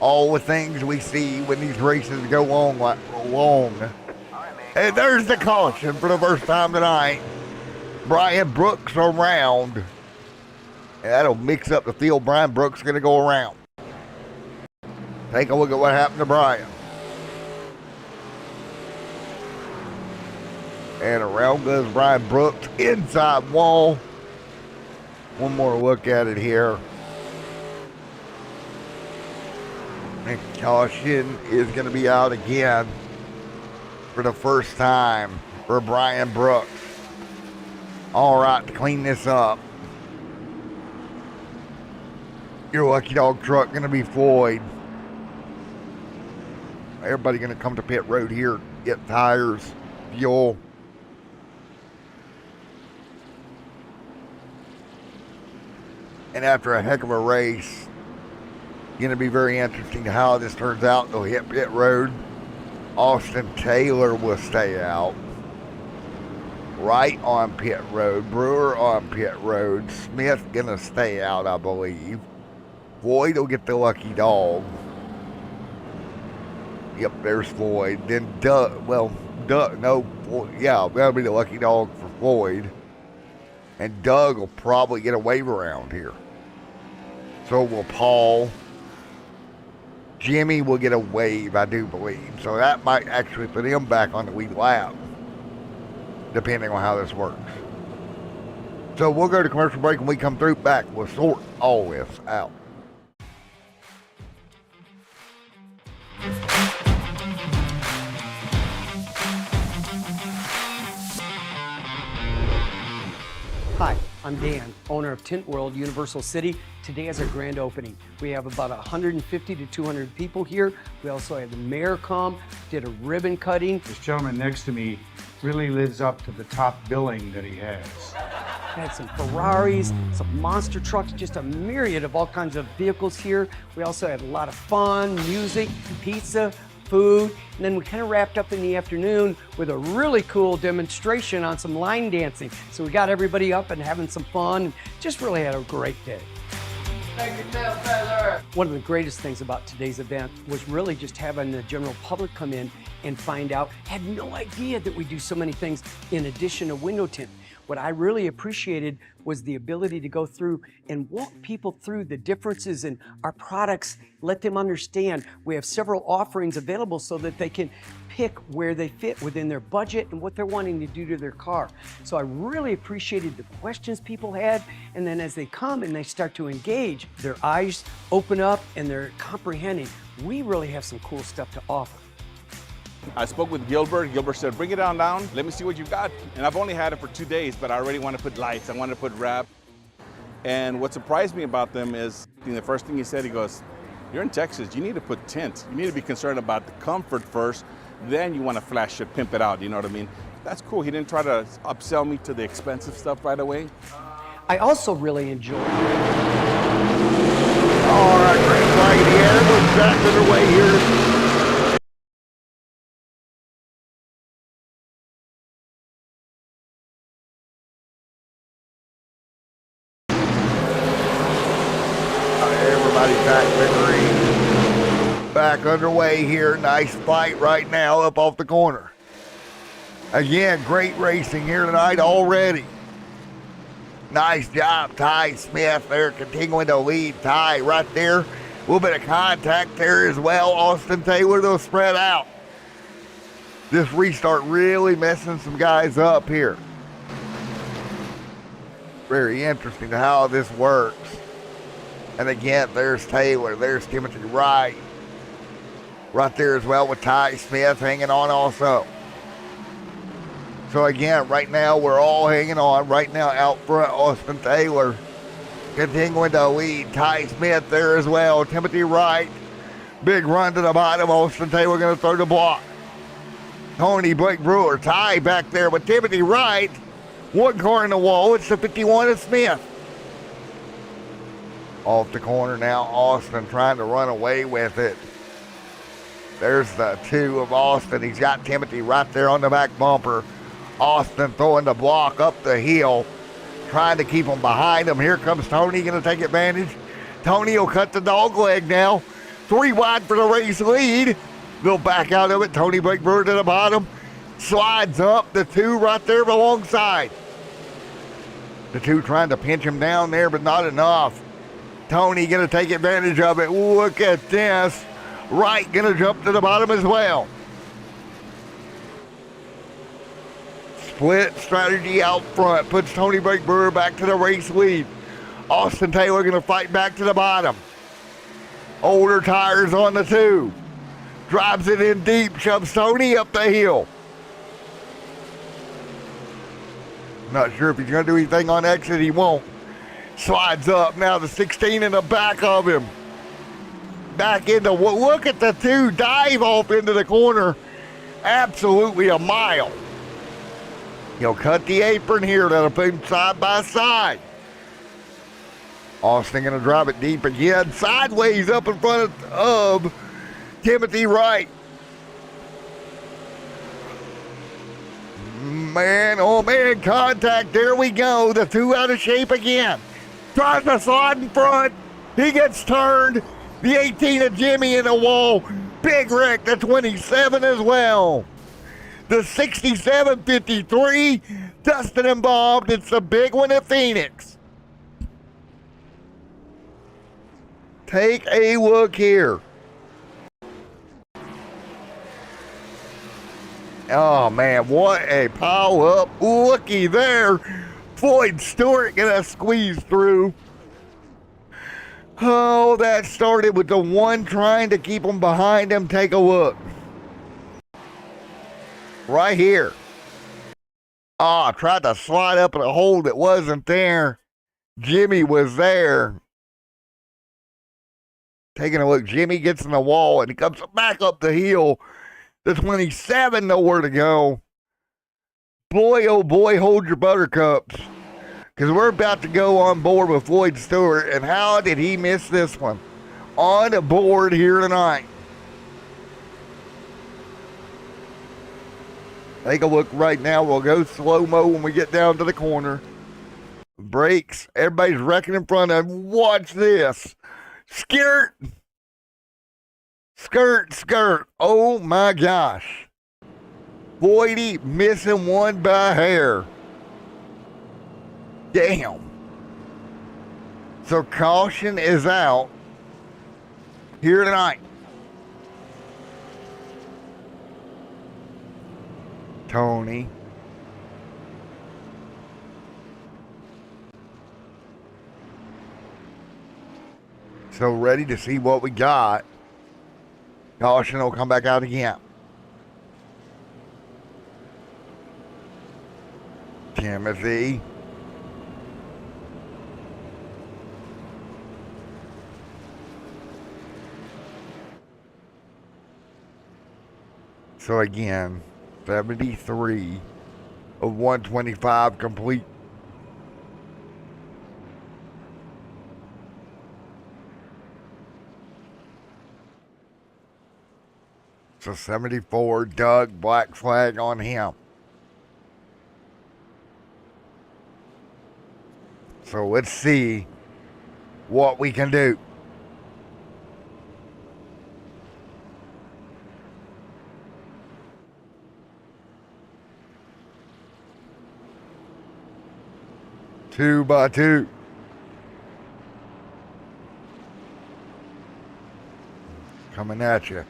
All the things we see when these races go long. And there's the caution for the first time tonight. Brian Brooks around. And that'll mix up the field. Brian Brooks is going to go around. Take a look at what happened to Brian. And around goes Brian Brooks, inside wall. One more look at it here. And caution is going to be out again for the first time for Brian Brooks. All right, to clean this up. Your lucky dog truck going to be Floyd. Everybody going to come to pit road here, get tires, fuel. And after a heck of a race, going to be very interesting how this turns out. They'll hit pit road. Austin Taylor will stay out. Wright on pit road. Brewer on pit road. Smith going to stay out, I believe. Floyd will get the lucky dog. Yep, there's Floyd. Then Doug, that'll be the lucky dog for Floyd. And Doug will probably get a wave around here. So will Paul. Jimmy will get a wave, I do believe. So that might actually put him back on the lead lap, depending on how this works. So we'll go to commercial break. When we come through back, we'll sort all this out. Hi, I'm Dan, owner of Tint World Universal City. Today is our grand opening. We have about 150 to 200 people here. We also had the mayor come, did a ribbon cutting. This gentleman next to me really lives up to the top billing that he has. Had some Ferraris, some monster trucks, just a myriad of all kinds of vehicles here. We also had a lot of fun, music, pizza, food, and then we kind of wrapped up in the afternoon with a really cool demonstration on some line dancing. So we got everybody up and having some fun, and just really had a great day. One of the greatest things about today's event was really just having the general public come in and find out, had no idea that we do so many things in addition to window tint. What I really appreciated was the ability to go through and walk people through the differences in our products, let them understand. We have several offerings available so that they can pick where they fit within their budget and what they're wanting to do to their car. So I really appreciated the questions people had, and then as they come and they start to engage, their eyes open up and they're comprehending. We really have some cool stuff to offer. I spoke with Gilbert. Gilbert said, bring it on down. Let me see what you got. And I've only had it for 2 days, but I already want to put lights. I want to put wrap. And what surprised me about them is the first thing he said, he goes, you're in Texas. You need to put tint. You need to be concerned about the comfort first. Then you want to flash it, pimp it out. You know what I mean? That's cool. He didn't try to upsell me to the expensive stuff right away. I also really enjoyed it. All right, great flight here. We're back underway here. Back underway here. Nice fight right now up off the corner. Again, great racing here tonight already. Nice job, Ty Smith there continuing to lead. Ty right there. A little bit of contact there as well. Austin Taylor, they'll spread out. This restart really messing some guys up here. Very interesting how this works. And again, there's Taylor. There's Timothy Wright. Right there as well with Ty Smith hanging on also. So again, right now we're all hanging on. Right now out front, Austin Taylor continuing to lead. Ty Smith there as well. Timothy Wright, big run to the bottom. Austin Taylor going to throw the block. Tony Blake Brewer, Ty back there with Timothy Wright. One car in the wall. It's the 51 of Smith. Off the corner now, Austin trying to run away with it. There's the 2 of Austin. He's got Timothy right there on the back bumper. Austin throwing the block up the hill, trying to keep him behind him. Here comes Tony, going to take advantage. Tony will cut the dog leg now. 3 wide for the race lead. They'll back out of it. Tony Blake Brewer to the bottom. Slides up. The 2 right there alongside. The 2 trying to pinch him down there, but not enough. Tony going to take advantage of it. Look at this. Wright going to jump to the bottom as well. Split strategy out front. Puts Tony Blake Brewer back to the race lead. Austin Taylor going to fight back to the bottom. Older tires on the 2. Drives it in deep. Shoves Tony up the hill. Not sure if he's going to do anything on exit. He won't. Slides up. Now the 16 in the back of him. Back into, look at the 2 dive off into the corner. Absolutely a mile. He'll cut the apron here. That'll put him side by side. Austin going to drive it deep again. Sideways up in front of Timothy Wright. Man, oh man, contact. There we go. The 2 out of shape again. Tries to slide in front. He gets turned. The 18 of Jimmy in the wall. Big wreck, the 27 as well. The 67-53, Dustin involved. It's a big one at Phoenix. Take a look here. Oh man, what a pile up. Looky there. Floyd Stewart gonna squeeze through. Oh, that started with the 1 trying to keep him behind him. Take a look. Right here. Tried to slide up in a hole that wasn't there. Jimmy was there. Taking a look. Jimmy gets in the wall and he comes back up the hill. The 27, nowhere to go. Boy, oh boy, hold your buttercups. Because we're about to go on board with Floyd Stewart. And how did he miss this one? On the board here tonight. Take a look right now. We'll go slow-mo when we get down to the corner. Brakes. Everybody's wrecking in front of him. Watch this. Skirt. Skirt, skirt. Oh my gosh. Floydie missing one by hair. Damn. So caution is out here tonight. Tony. So ready to see what we got. Caution will come back out again. Timothy. So again, 73 of 125 complete. So 74, Doug, black flag on him. So let's see what we can do. Two by two. Coming at you.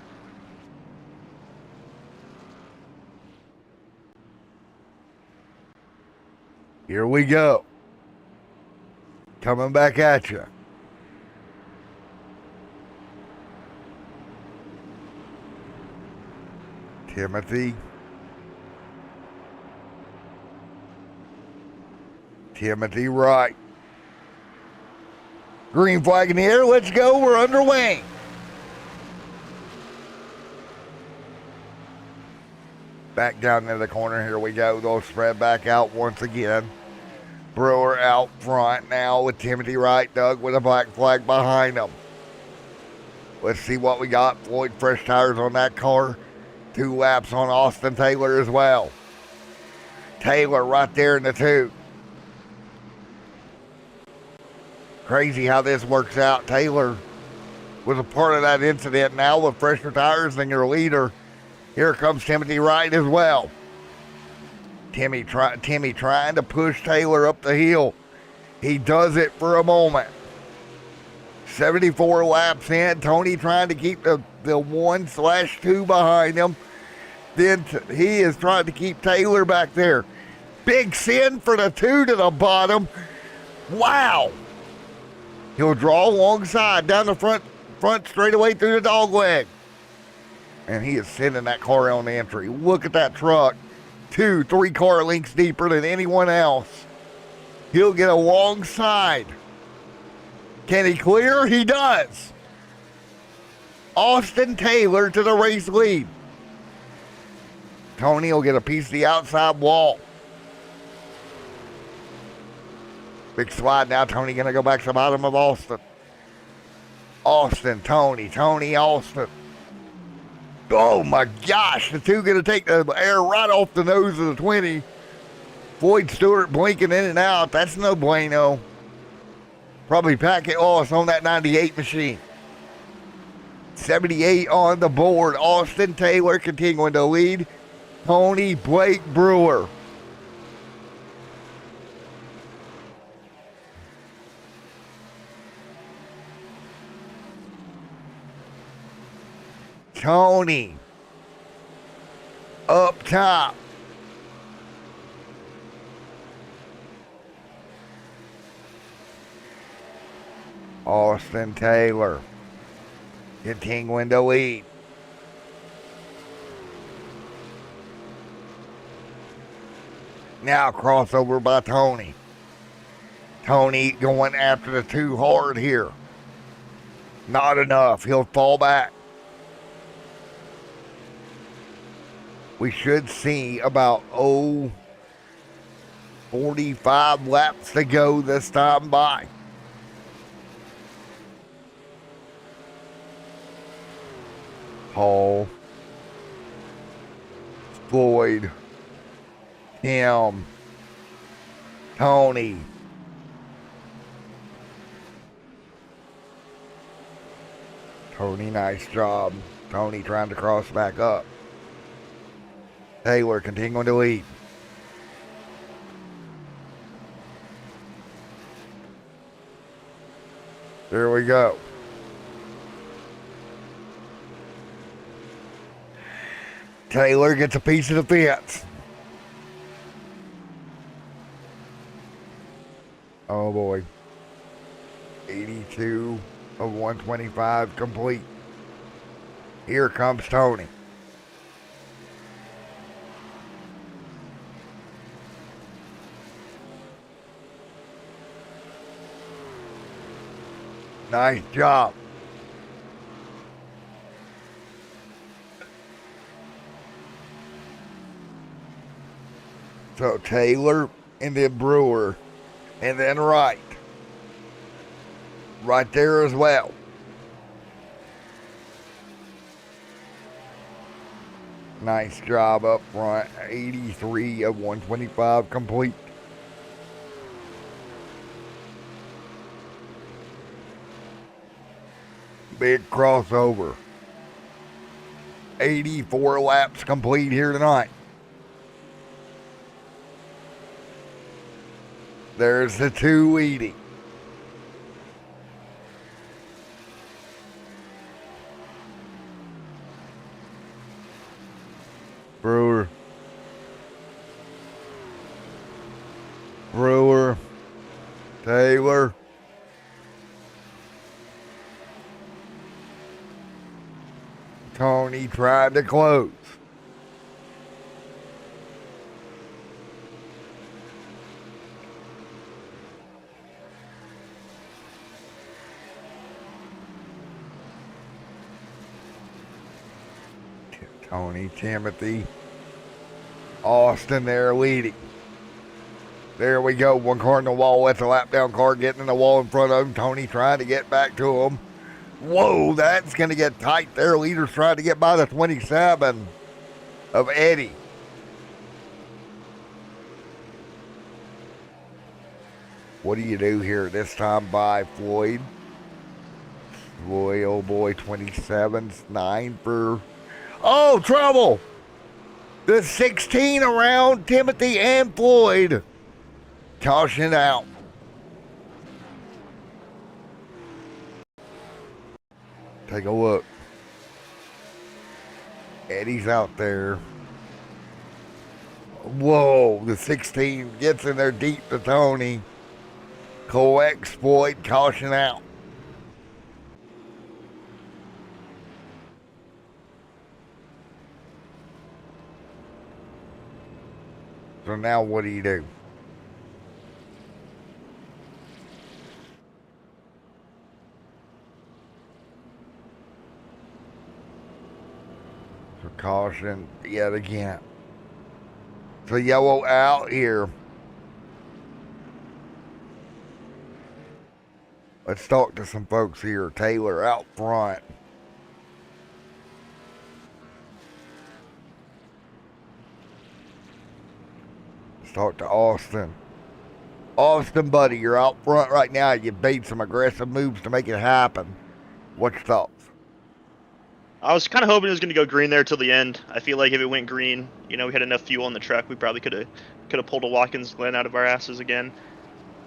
Here we go. Coming back at you. Timothy. Timothy Wright. Green flag in the air. Let's go. We're underway. Back down to the corner. Here we go. They'll spread back out once again. Brewer out front now with Timothy Wright. Doug with a black flag behind him. Let's see what we got. Floyd fresh tires on that car. 2 laps on Austin Taylor as well. Taylor right there in the 2. Crazy how this works out. Taylor was a part of that incident now with fresher tires than your leader. Here comes Timothy Wright as well. Timmy trying to push Taylor up the hill. He does it for a moment. 74 laps in. Tony trying to keep the 1/2 behind him. Then he is trying to keep Taylor back there. Big sin for the 2 to the bottom. Wow. He'll draw alongside down the front straightaway through the dog leg. And he is sending that car on the entry. Look at that truck. 2-3 car lengths deeper than anyone else. He'll get alongside. Can he clear? He does. Austin Taylor to the race lead. Tony will get a piece of the outside wall. Big slide now. Tony going to go back to the bottom of Austin. Austin, Tony, Austin. Oh my gosh, the 2 going to take the air right off the nose of the 20. Floyd Stewart blinking in and out. That's no bueno. Probably packet loss on that 98 machine. 78 on the board. Austin Taylor continuing to lead. Tony Blake Brewer. Tony up top. Austin Taylor continuing to lead. Now crossover by Tony. Tony going after the 2 hard here. Not enough. He'll fall back. We should see about 45 laps to go this time by. Paul, Floyd, Tim, Tony. Tony, nice job. Tony trying to cross back up. Taylor continuing to lead. There we go. Taylor gets a piece of the fence. Oh boy. 82 of 125 complete. Here comes Tony. Nice job. So Taylor and then Brewer and then Wright. Right there as well. Nice job up front. 83 of 125 complete. Big crossover. 84 laps complete here tonight. There's the 2 leading. Brewer. Taylor. Tony tried to close. Tony, Timothy, Austin there leading. There we go. One car in the wall. That's a lap down car getting in the wall in front of him. Tony trying to get back to him. Whoa, that's going to get tight there. Leader's trying to get by the 27 of Eddie. What do you do here this time by Floyd? Boy, oh boy, 27's 9 for... Oh, trouble! The 16 around Timothy and Floyd. Caution out. Take a look. Eddie's out there. Whoa, the 16 gets in there deep to Tony. Co-exploit, caution out. So now what do you do? So caution yet again. So yellow out here. Let's talk to some folks here. Taylor out front. Let's talk to Austin. Austin, buddy, you're out front right now. You made some aggressive moves to make it happen. What's your thoughts? I was kind of hoping it was going to go green there till the end. I feel like if it went green, we had enough fuel on the truck. We probably could have pulled a Watkins Glen out of our asses again.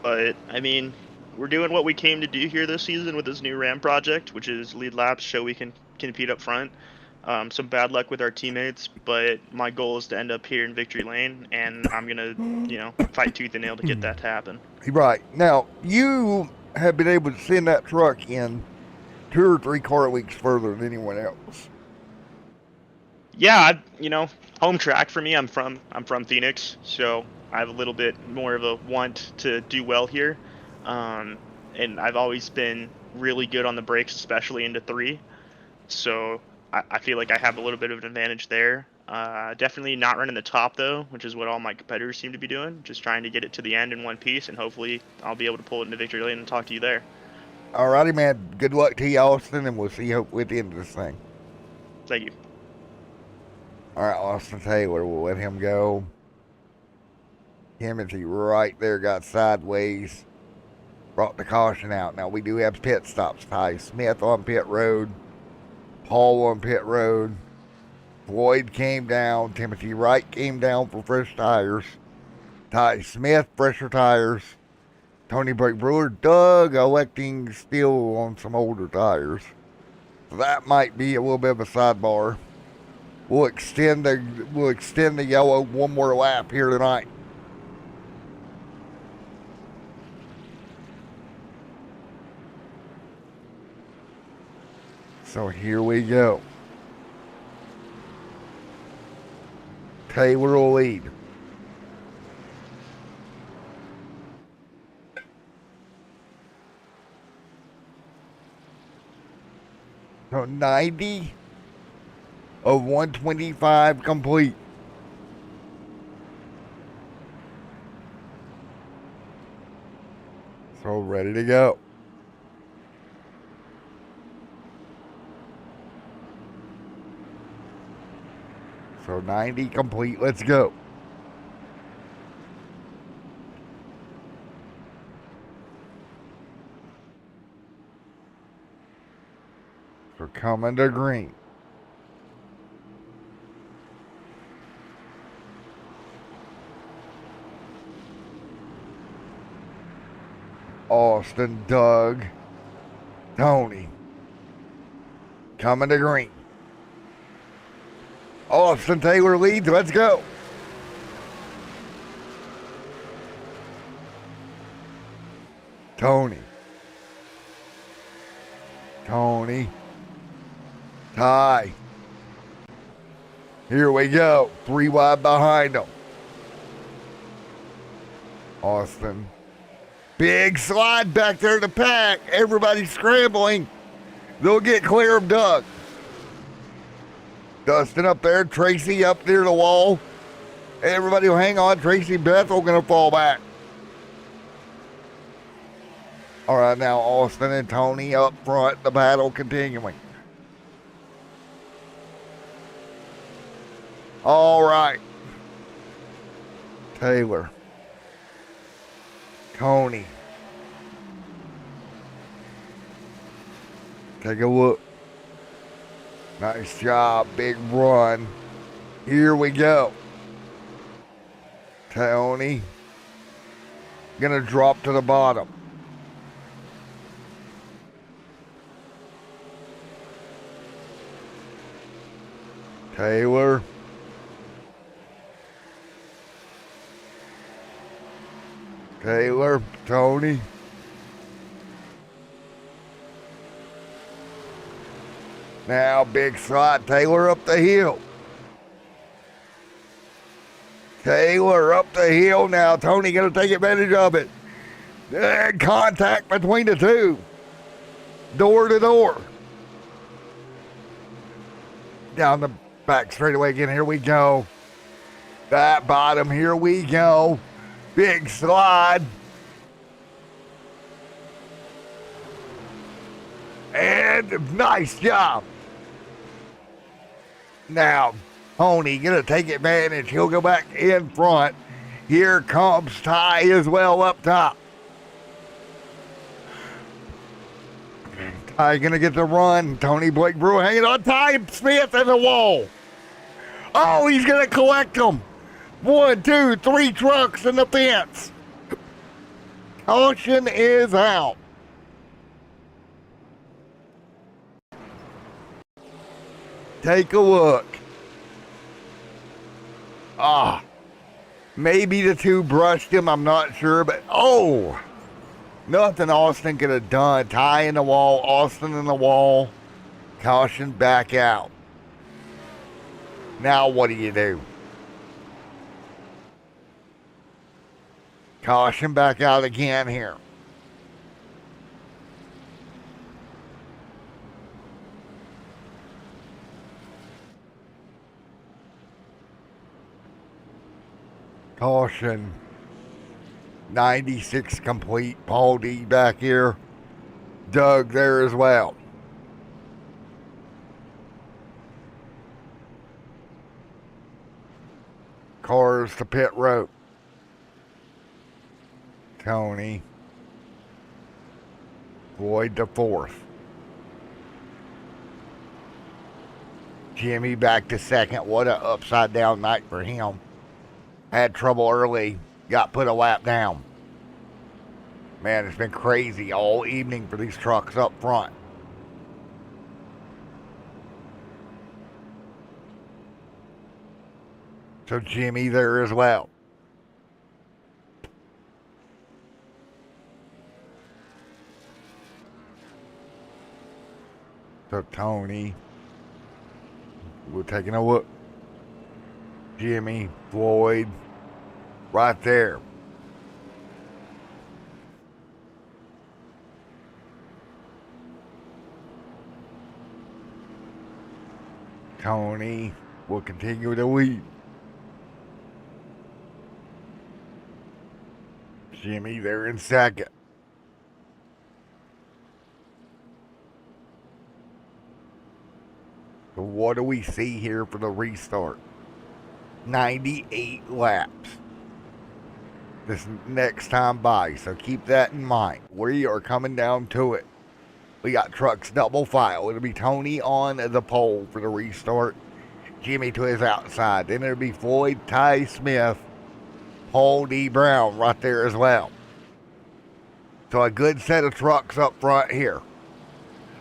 But I mean, we're doing what we came to do here this season with this new Ram project, which is lead laps, show we can compete up front. Some bad luck with our teammates, but my goal is to end up here in victory lane, and I'm gonna, fight tooth and nail to get that to happen. Right. Now, you have been able to send that truck in 2 or 3 car weeks further than anyone else. Yeah, home track for me. I'm from Phoenix, so I have a little bit more of a want to do well here. And I've always been really good on the brakes, especially into 3. So I feel like I have a little bit of an advantage there. Definitely not running the top, though, which is what all my competitors seem to be doing. Just trying to get it to the end in one piece, and hopefully I'll be able to pull it into victory lane and talk to you there. Alrighty, man. Good luck to you, Austin, and we'll see you at the end of this thing. Thank you. All right, Austin Taylor, we'll let him go. Timothy right there got sideways. Brought the caution out. Now, we do have pit stops. Ty Smith on pit road. Paul on pit road. Floyd came down. Timothy Wright came down for fresh tires. Ty Smith, fresher tires. Tony Brewer, Doug electing still on some older tires. So that might be a little bit of a sidebar. We'll extend the yellow one more lap here tonight. So here we go. Taylor will lead. So 90 of 125 complete. So ready to go. So 90 complete, let's go. So coming to green. Austin, Doug, Tony. Coming to green. Austin Taylor leads. Let's go. Tony. Ty. Here we go. 3 wide behind them. Austin. Big slide back there in the pack. Everybody's scrambling. They'll get clear of Doug. Dustin up there. Tracy up near the wall. Everybody will hang on. Tracy Bethel going to fall back. All right, now Austin and Tony up front. The battle continuing. All right. Taylor. Tony. Take a look. Nice job. Big run. Here we go. Tony. Gonna drop to the bottom. Taylor. Taylor. Tony. Now, big slide. Taylor up the hill. Taylor up the hill now. Tony going to take advantage of it. Contact between the two. Door to door. Down the back straightaway again. Here we go. That bottom. Here we go. Big slide. And nice job. Now, Tony gonna take advantage. He'll go back in front. Here comes Ty as well up top. Ty gonna get the run. Tony Blake Brewer hanging on. Ty Smith in the wall. Oh, he's gonna collect them. 1, 2, 3 trucks in the fence. Caution is out. Take a look. Maybe the two brushed him. I'm not sure, but nothing Austin could have done. Ty in the wall, Austin in the wall. Caution back out. Now what do you do? Caution back out again here. Caution. 96 complete. Paul D back here. Doug there as well. Cars to pit road. Tony. Floyd to fourth. Jimmy back to second. What an upside down night for him. Had trouble early, got put a lap down. Man, it's been crazy all evening for these trucks up front. So Jimmy there as well. So Tony, we're taking a look. Jimmy, Floyd, right there. Tony will continue to lead. Jimmy there in second. So what do we see here for the restart? 98 laps this next time by, so keep that in mind. We are coming down to it. We got trucks double file. It'll be Tony on the pole for the restart, Jimmy to his outside, then it'll be Floyd, Ty Smith, Paul D Brown right there as well. So a good set of trucks up front here.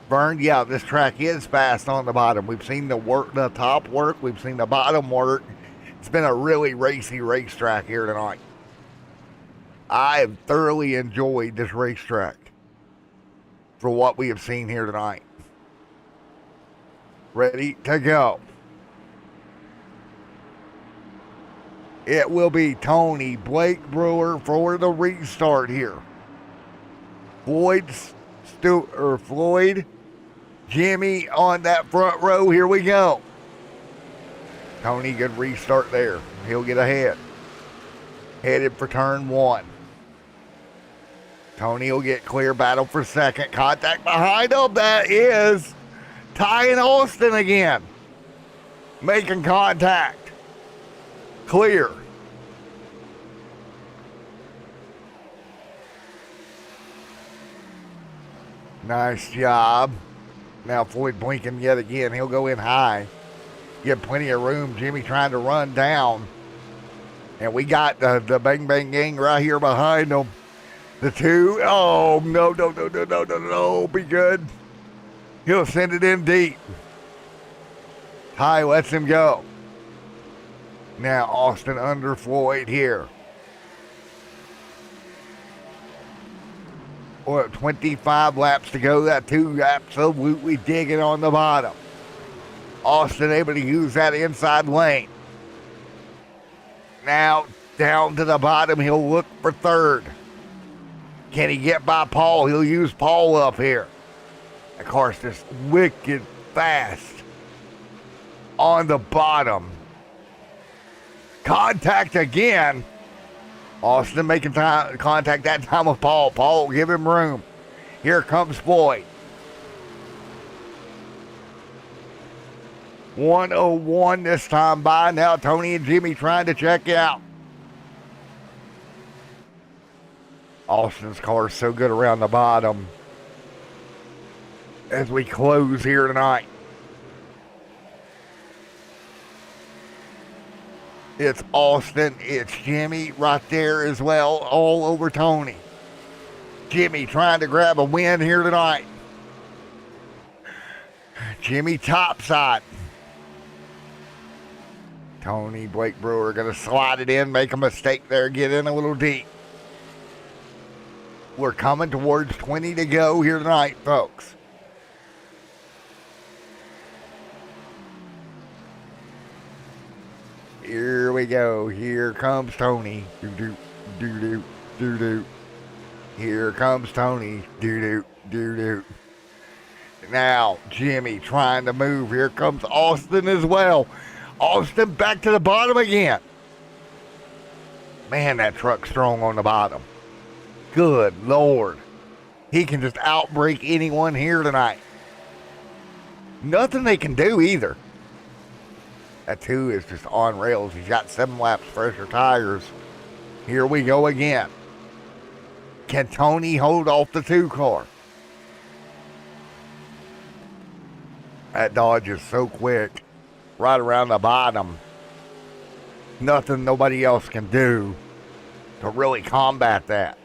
Vern, yeah, this track is fast on the bottom. We've seen the top work, we've seen the bottom work. It's been a really racy racetrack here tonight. I have thoroughly enjoyed this racetrack for what we have seen here tonight. Ready to go. It will be Tony Blake Brewer for the restart here. Floyd, Jimmy on that front row. Here we go. Tony, good restart there. He'll get ahead. Headed for turn 1. Tony will get clear, battle for second. Contact behind him. That is Ty and Austin again. Making contact. Clear. Nice job. Now Floyd blinking yet again. He'll go in high. Get plenty of room. Jimmy trying to run down. And we got the Bang Bang Gang right here behind them. The 2. Oh, no. Be good. He'll send it in deep. Ty lets him go. Now Austin under Floyd here. Well, 25 laps to go. That 2 absolutely digging on the bottom. Austin able to use that inside lane. Now down to the bottom. He'll look for third. Can he get by Paul? He'll use Paul up here. Of course, just wicked fast on the bottom. Contact again. Austin making contact that time with Paul. Paul will give him room. Here comes Floyd. 101 this time by. Now Tony and Jimmy trying to check out. Austin's car is so good around the bottom as we close here tonight. It's Austin, it's Jimmy right there as well, all over Tony. Jimmy trying to grab a win here tonight. Jimmy topside. Tony, Blake Brewer going to slide it in, make a mistake there, get in a little deep. We're coming towards 20 to go here tonight, folks. Here we go. Here comes Tony. Do-do, do-do, do-do. Here comes Tony. Do-do, do-do. Now, Jimmy trying to move. Here comes Austin as well. Austin back to the bottom again. Man, that truck's strong on the bottom. Good Lord. He can just outbrake anyone here tonight. Nothing they can do either. That 2 is just on rails. He's got 7 laps, fresher tires. Here we go again. Can Tony hold off the 2 car? That Dodge is so quick. Right around the bottom. Nothing nobody else can do to really combat that.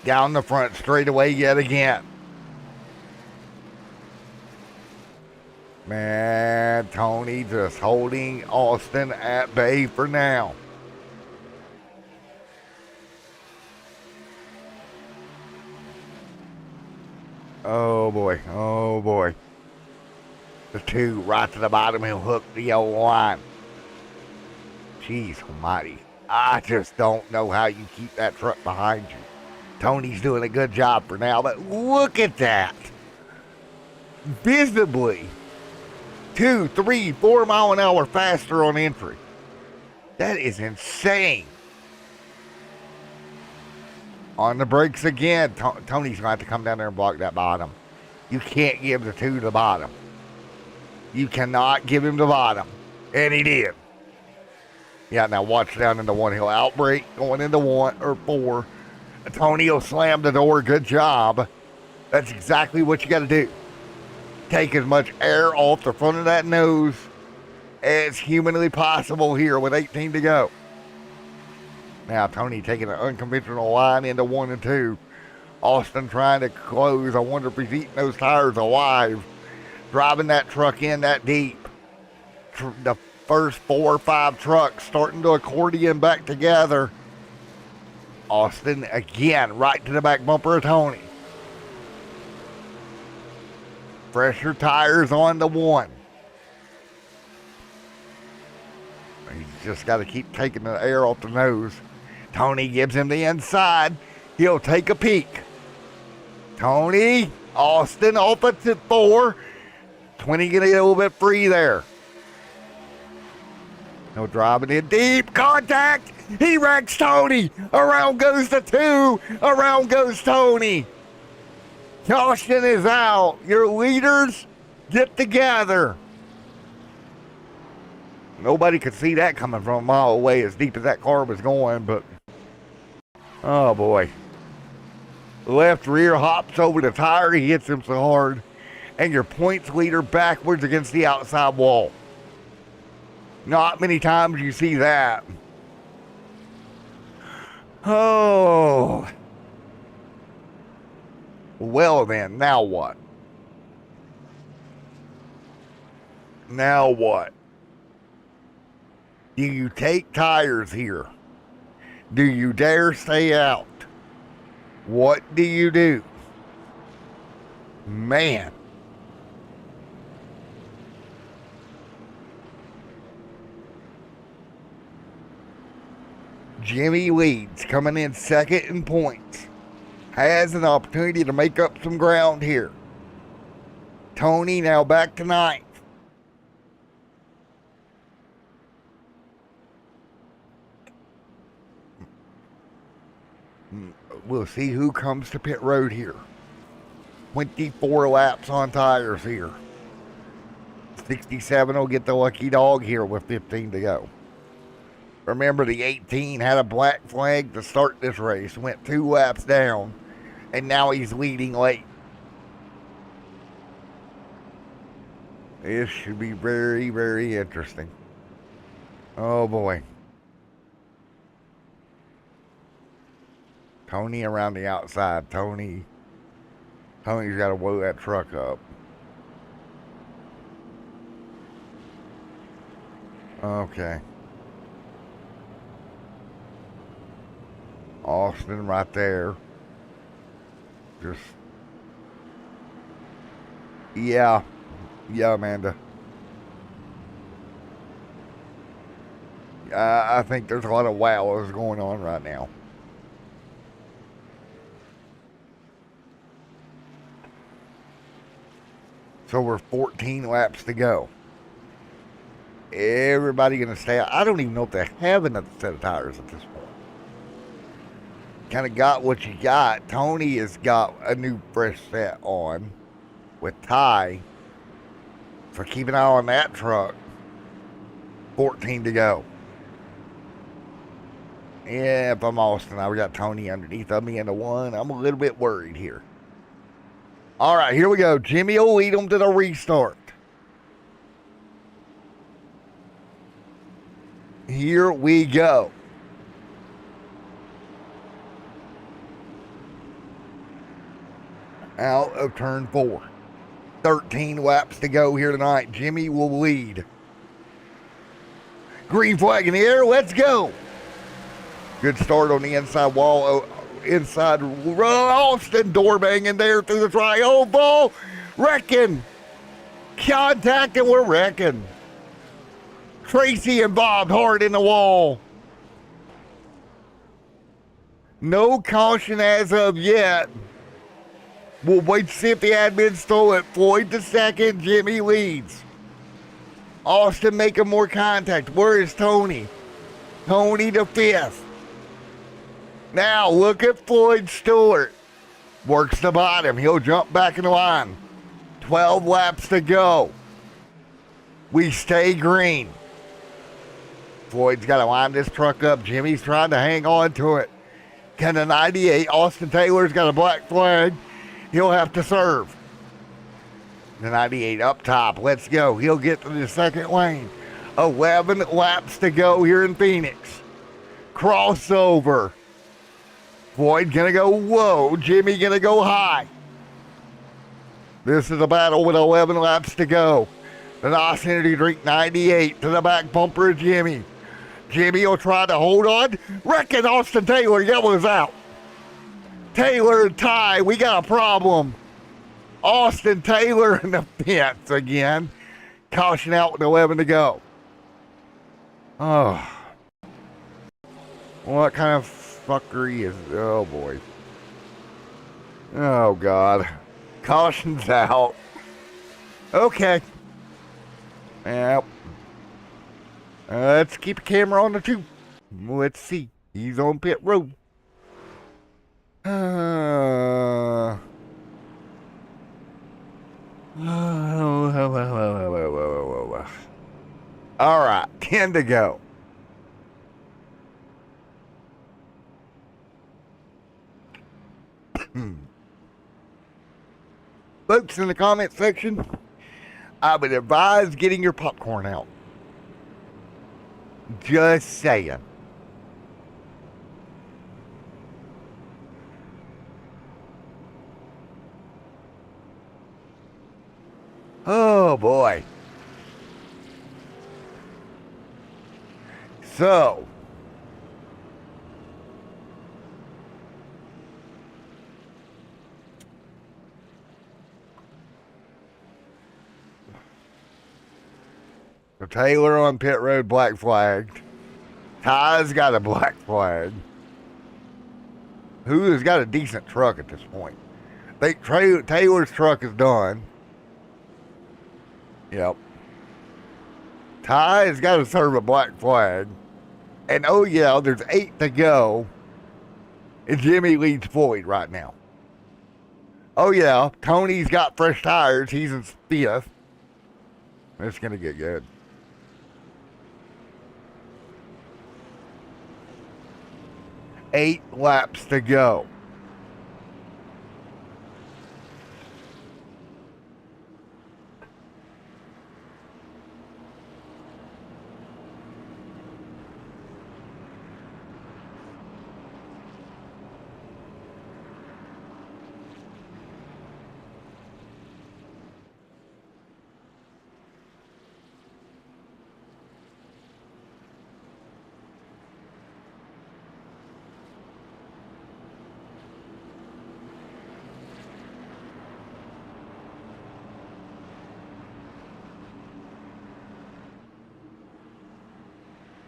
Down the front straightaway yet again. Man, Tony just holding Austin at bay for now. Oh boy, oh boy. The 2 right to the bottom, he'll hook the yellow line. Jeez almighty. I just don't know how you keep that truck behind you. Tony's doing a good job for now, but look at that. Visibly 2, 3, 4 mile an hour faster on entry. That is insane. On the brakes again. Tony's going to have to come down there and block that bottom. You can't give the 2 to the bottom. You cannot give him the bottom. And he did. Yeah, now watch down into 1. He'll outbrake going into 1 or 4. Tony will slam the door. Good job. That's exactly what you got to do. Take as much air off the front of that nose as humanly possible here with 18 to go. Now Tony taking an unconventional line into 1 and 2. Austin trying to close. I wonder if he's eating those tires alive. Driving that truck in that deep. The first 4 or 5 trucks starting to accordion back together. Austin again right to the back bumper of Tony. Fresher tires on the 1. He's just got to keep taking the air off the nose. Tony gives him the inside. He'll take a peek. Tony, Austin off at 4. 20 getting a little bit free there. No driving in deep. Contact. He wrecks Tony. Around goes the 2. Around goes Tony. Caution is out. Your leaders, get together. Nobody could see that coming from a mile away as deep as that car was going, but oh boy. Left rear hops over the tire. He hits him so hard. And your points leader backwards against the outside wall. Not many times you see that. Oh. Well then, now what? Now what? Do you take tires here? Do you dare stay out? What do you do? Man. Jimmy leads, coming in second in points. Has an opportunity to make up some ground here. Tony now back to ninth. We'll see who comes to pit road here. 24 laps on tires here. 67 will get the lucky dog here with 15 to go. Remember, the 18 had a black flag to start this race, went 2 laps down, and now he's leading late. This should be very, very interesting. Oh boy. Tony around the outside. Tony's got to blow that truck up. Okay. Austin right there. Just, yeah, Amanda. I think there's a lot of wows going on right now. So we're 14 laps to go. Everybody gonna stay out. I don't even know if they have another set of tires at this point. Kind of got what you got. Tony has got a new fresh set on with Ty. So keep an eye on that truck. 14 to go. Yeah, if I'm Austin, I've got Tony underneath of me in the 1. I'm a little bit worried here. All right, here we go. Jimmy will lead them to the restart. Here we go. Out of turn 4. 13 laps to go here tonight. Jimmy will lead. Green flag in the air. Let's go. Good start on the inside wall. Inside Austin door banging there through the tri-oval. Wrecking. Contact and we're wrecking. Tracy and Bob hard in the wall. No caution as of yet. We'll wait to see if the admin stole it. Floyd to second. Jimmy leads. Austin making more contact. Where is Tony? Tony to 5th. Now look at Floyd Stewart. Works the bottom. He'll jump back in the line. 12 laps to go. We stay green. Floyd's got to line this truck up. Jimmy's trying to hang on to it. Can the 98? Austin Taylor's got a black flag. He'll have to serve. The 98 up top. Let's go. He'll get to the second lane. 11 laps to go here in Phoenix. Crossover. Floyd gonna go low. Jimmy gonna go high. This is a battle with 11 laps to go. The Nice Energy Drink 98 to the back bumper of Jimmy. Jimmy will try to hold on. Wrecking Austin Taylor. Yellow's out. Taylor and Ty, we got a problem. Austin Taylor in the fence again. Caution out with 11 to go. Oh. What kind of fuckery is, oh boy. Oh God. Caution's out. Okay. Yep. Let's keep a camera on the two. Let's see. He's on pit road. All right, 10 to go. Folks in the comment section, I would advise getting your popcorn out. Just saying. Oh boy. So, Taylor on pit road black flagged. Ty's got a black flag. Who has got a decent truck at this point? I think Taylor's truck is done. Yep. Ty has got to serve a black flag. And oh yeah, there's 8 to go. And Jimmy leads Floyd right now. Oh yeah, Tony's got fresh tires. He's in 5th. It's going to get good. Eight laps to go.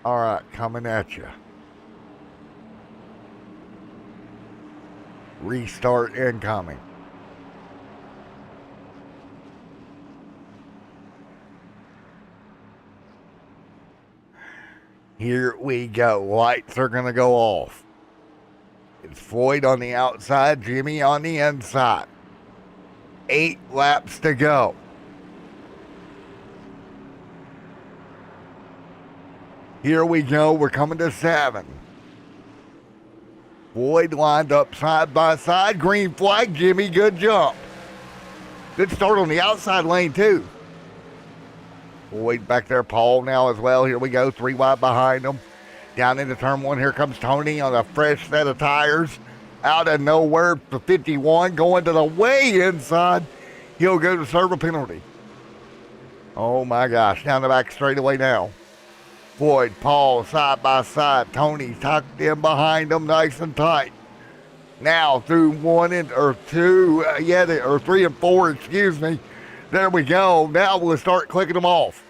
All right, coming at you. Restart incoming. Here we go. Lights are going to go off. It's Floyd on the outside, Jimmy on the inside. 8 laps to go. Here we go. We're coming to 7. Floyd lined up side by side. Green flag. Jimmy, good jump. Good start on the outside lane, too. Floyd back there. Paul now as well. Here we go. 3 wide behind him. Down into turn 1. Here comes Tony on a fresh set of tires. Out of nowhere for 51. Going to the way inside. He'll go to serve a penalty. Oh, my gosh. Down the back straightaway now. Floyd, Paul, side by side. Tony tucked in behind them, nice and tight. Now through 1 and or 2, or 3 and 4, excuse me. There we go. Now we'll start clicking them off.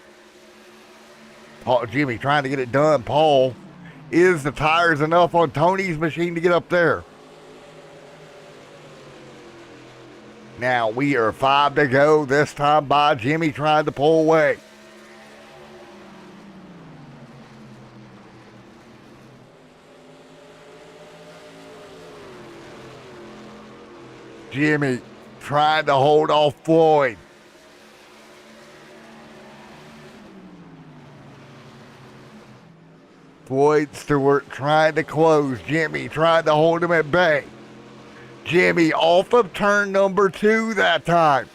Jimmy trying to get it done. Paul, is the tires enough on Tony's machine to get up there? Now we are 5 to go. This time by Jimmy trying to pull away. Jimmy trying to hold off Floyd. Floyd Stewart trying to close. Jimmy trying to hold him at bay. Jimmy off of turn number 2 that time.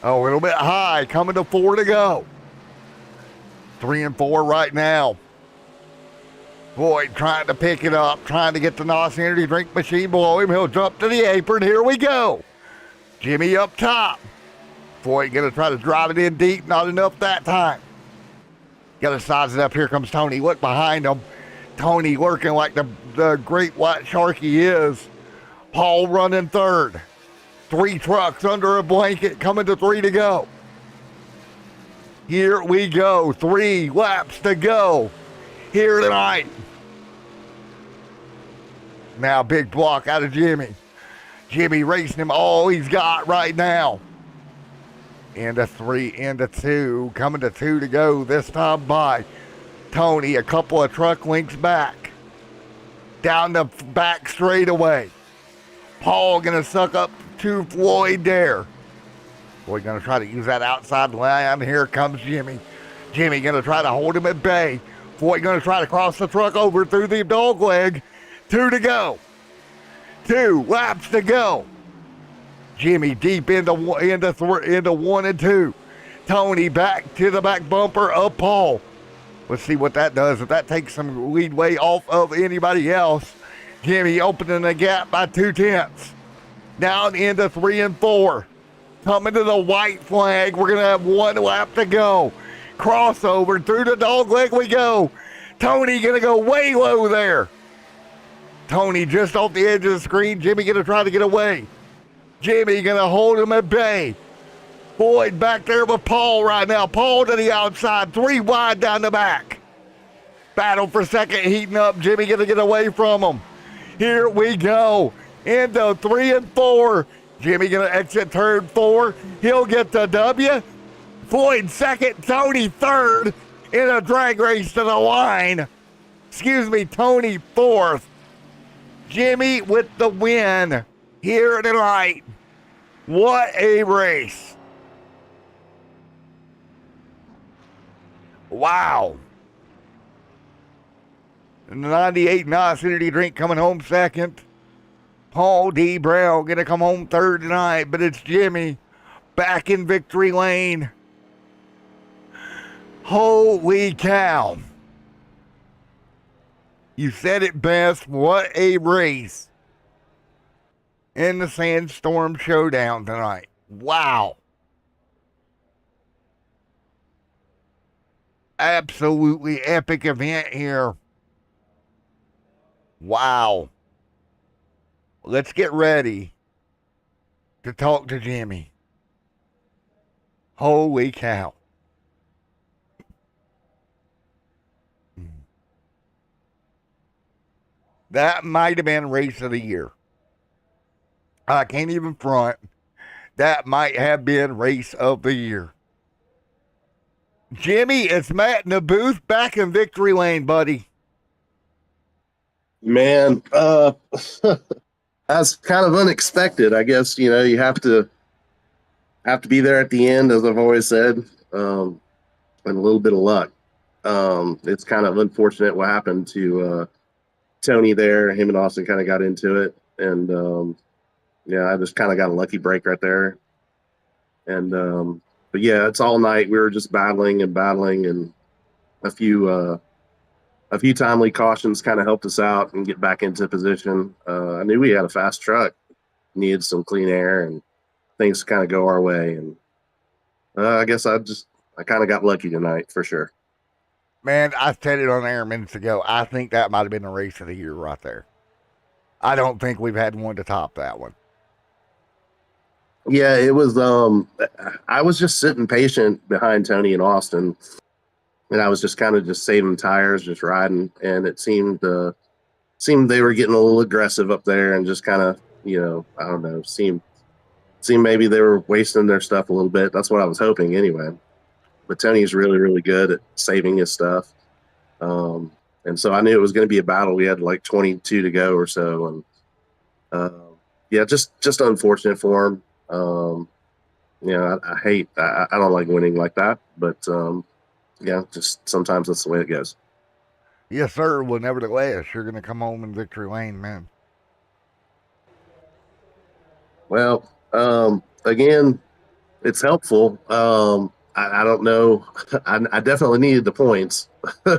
A little bit high, coming to 4 to go. 3 and 4 right now. Floyd trying to pick it up, trying to get the NOS Energy Drink machine below him. He'll jump to the apron. Here we go. Jimmy up top. Floyd going to try to drive it in deep. Not enough that time. Got to size it up. Here comes Tony. Look behind him. Tony lurking like the great white shark he is. Paul running 3rd. 3 trucks under a blanket, coming to 3 to go. Here we go. 3 laps to go here tonight. Now big block out of Jimmy. Jimmy racing him all he's got right now. Into 3, into 2, coming to 2 to go this time by Tony a couple of truck lengths back. Down the back straightaway. Paul going to suck up to Floyd there. Floyd going to try to use that outside line. Here comes Jimmy. Jimmy going to try to hold him at bay. Floyd going to try to cross the truck over through the dog leg. 2 to go. 2 laps to go. Jimmy deep into 1 and 2. Tony back to the back bumper of Paul. Let's see what that does. If that takes some leadway off of anybody else. Jimmy opening the gap by 2/10. Down into 3 and 4. Coming to the white flag. We're going to have 1 lap to go. Crossover through the dog leg we go. Tony going to go way low there. Tony just off the edge of the screen. Jimmy going to try to get away. Jimmy going to hold him at bay. Floyd back there with Paul right now. Paul to the outside. 3 wide down the back. Battle for second heating up. Jimmy going to get away from him. Here we go. Into 3 and 4. Jimmy going to exit turn 4. He'll get the W. Floyd second. Tony third. In a drag race to the line. Excuse me, Tony fourth. Jimmy with the win here tonight. What a race. Wow. 98 Nos Energy Drink coming home second. Paul D. Brown going to come home third tonight, but it's Jimmy back in victory lane. Holy cow. You said it best. What a race in the Sandstorm Showdown tonight. Wow. Absolutely epic event here. Wow. Let's get ready to talk to Jimmy. Holy cow. That might have been race of the year. I can't even front. That might have been race of the year. Jimmy, it's Matt in the booth back in victory lane, buddy. Man, that's kind of unexpected. I guess, you know, you have to be there at the end, as I've always said, and a little bit of luck. It's kind of unfortunate what happened to Tony there. Him and Austin kind of got into it, and yeah, I just kind of got a lucky break right there. And but yeah, it's all night. We were just battling, and a few timely cautions kind of helped us out and get back into position. I knew we had a fast truck, needed some clean air, and things kind of go our way. And I guess I kind of got lucky tonight for sure. Man, I said it on air minutes ago. I think that might have been the race of the year right there. I don't think we've had one to top that one. Yeah, it was. I was just sitting patient behind Tony and Austin, and I was just kind of just saving tires, just riding. And it seemed they were getting a little aggressive up there, and just kind of, you know, I don't know, seemed maybe they were wasting their stuff a little bit. That's what I was hoping anyway. But Tony's really, really good at saving his stuff. And so I knew it was going to be a battle. We had like 22 to go or so. And yeah, just unfortunate for him. You know, I don't like winning like that, but yeah, just sometimes that's the way it goes. Yes, sir. Well, nevertheless, you're going to come home in victory lane, man. Well, again, it's helpful. I don't know. I definitely needed the points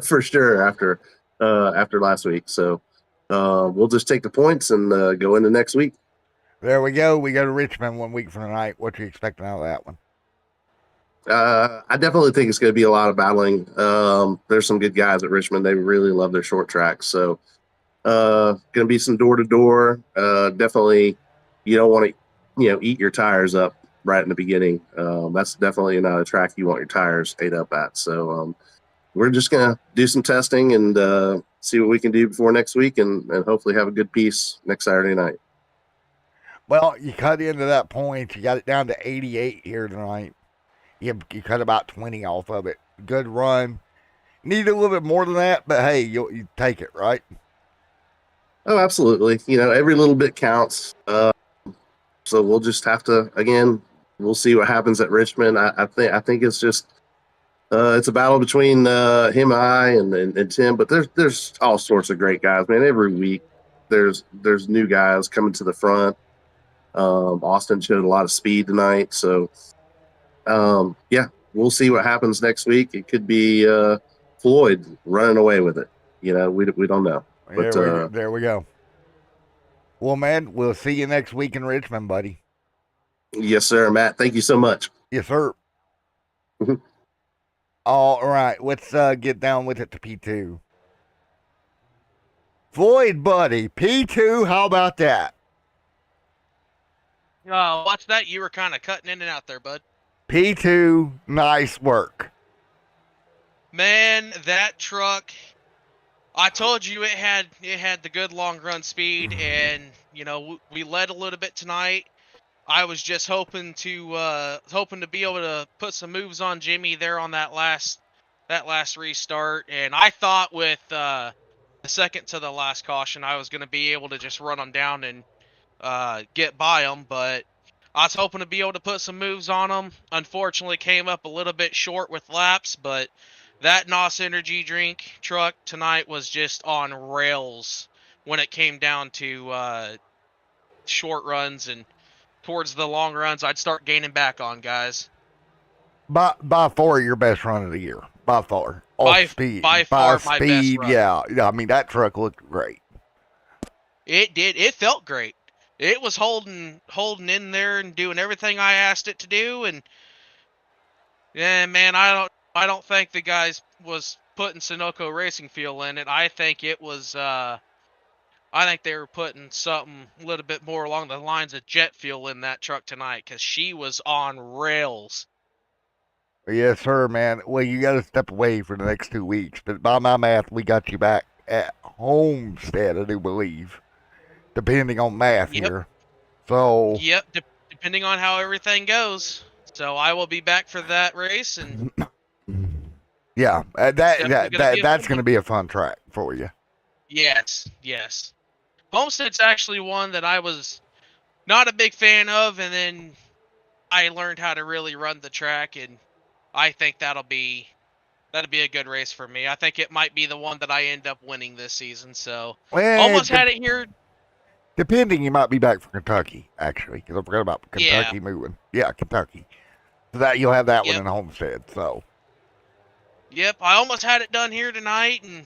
for sure after last week. So we'll just take the points and go into next week. There we go. We go to Richmond 1 week from tonight. What you expecting out of that one? I definitely think it's going to be a lot of battling. There's some good guys at Richmond. They really love their short tracks. So going to be some door to door. Definitely, you don't want to, eat your tires up right in the beginning. That's definitely not a track you want your tires ate up at. So we're just going to do some testing and see what we can do before next week and hopefully have a good piece next Saturday night. Well, you cut into that point. You got it down to 88 here tonight. You cut about 20 off of it. Good run. Need a little bit more than that, but hey, you take it, right? Oh, absolutely. You know, every little bit counts. So we'll just have to, again, we'll see what happens at Richmond. I think it's just it's a battle between him and I and Tim, but there's all sorts of great guys, man. Every week there's new guys coming to the front. Austin showed a lot of speed tonight, so yeah, we'll see what happens next week. It could be Floyd running away with it. You know, we don't know, but There we go. Well, man, we'll see you next week in Richmond, buddy. yes, sir, Matt. Thank you so much. Yes, sir. Mhm. All right, let's get down with it to P2. Floyd, buddy, P2, how about that? Watch that. You were kind of cutting in and out there, bud. P2, nice work. Man, that truck. I told you it had the good long run speed, and you know we led a little bit tonight. I was just hoping to be able to put some moves on Jimmy there on that last restart, and I thought with the second to the last caution I was going to be able to just run him down and get by him, but I was hoping to be able to put some moves on him. Unfortunately, came up a little bit short with laps, but that NOS energy drink truck tonight was just on rails when it came down to short runs, and towards the long runs I'd start gaining back on guys. By far your best run of the year. By far. By far my best run. Yeah. I mean, that truck looked great. It did. It felt great. It was holding in there and doing everything I asked it to do, and yeah, man, I don't think the guys was putting Sunoco racing fuel in it. I think it was I think they were putting something a little bit more along the lines of jet fuel in that truck tonight, because she was on rails. Yes, sir, man. Well, you got to step away for the next 2 weeks, but by my math, we got you back at Homestead, I do believe, depending on math here. So. Yep, depending on how everything goes. So I will be back for that race, and yeah, that's going to be a fun track for you. Yes. Homestead's actually one that I was not a big fan of, and then I learned how to really run the track, and I think that'll be a good race for me. I think it might be the one that I end up winning this season. So almost had it here. Depending, you might be back for Kentucky, actually, because I forgot about Kentucky moving. Yeah, Kentucky. So that you'll have that one in Homestead. So. Yep, I almost had it done here tonight, and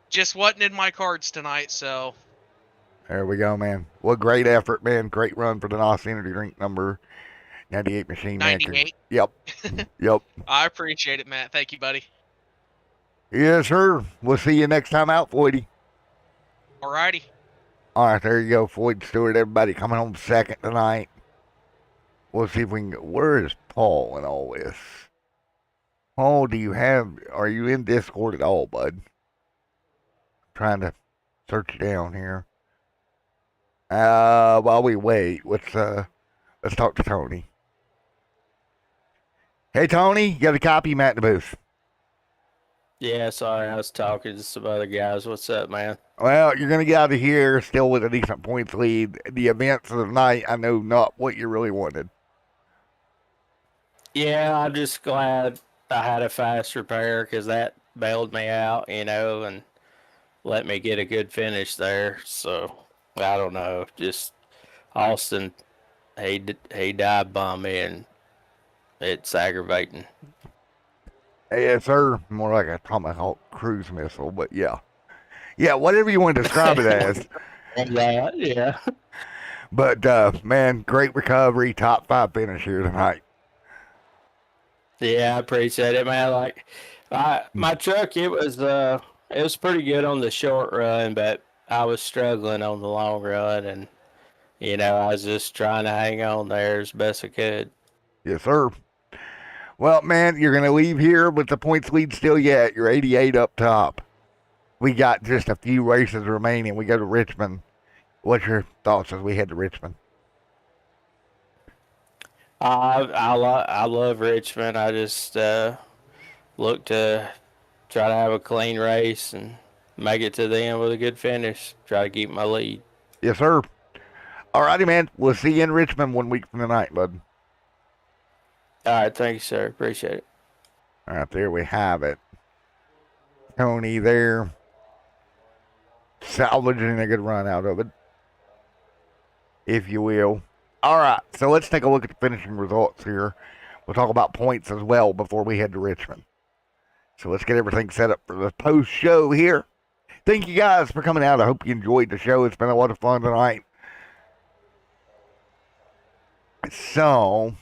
just wasn't in my cards tonight. So. There we go, man. What great effort, man. Great run for the NOS Energy Drink number 98 machine. 98. Yep. Yep. I appreciate it, Matt. Thank you, buddy. Yes, sir. We'll see you next time out, Floydy. Alrighty. All right, there you go, Floyd Stewart. Everybody coming home second tonight. We'll see if we can go. Where is Paul in all this? Paul, are you in Discord at all, bud? Trying to search you down here. While we wait, let's talk to Tony. Hey, Tony, you got a copy, Matt in the booth? Yeah, sorry, I was talking to some other guys. What's up, man? Well, you're going to get out of here still with a decent points lead. The events of the night, I know not what you really wanted. Yeah, I'm just glad I had a fast repair, because that bailed me out, and let me get a good finish there. So, I don't know. Just Austin, he dive bombed me, and it's aggravating. Yes, sir. More like a Tomahawk cruise missile, but yeah. Yeah, whatever you want to describe it as. Yeah. But, man, great recovery. Top 5 finish here tonight. Yeah, I appreciate it, man. Like, my truck, it was pretty good on the short run, but I was struggling on the long run, and, I was just trying to hang on there as best I could. Yes, sir. Well, man, you're going to leave here with the points lead still yet. You're 88 up top. We got just a few races remaining. We go to Richmond. What's your thoughts as we head to Richmond? I love Richmond. I just look to try to have a clean race and make it to the end with a good finish. Try to keep my lead. Yes, sir. All righty, man. We'll see you in Richmond 1 week from tonight, bud. All right, thank you, sir. Appreciate it. All right, there we have it. Tony there, salvaging a good run out of it, if you will. All right, so let's take a look at the finishing results here. We'll talk about points as well before we head to Richmond. So let's get everything set up for the post show here. Thank you guys for coming out. I hope you enjoyed the show. It's been a lot of fun tonight. So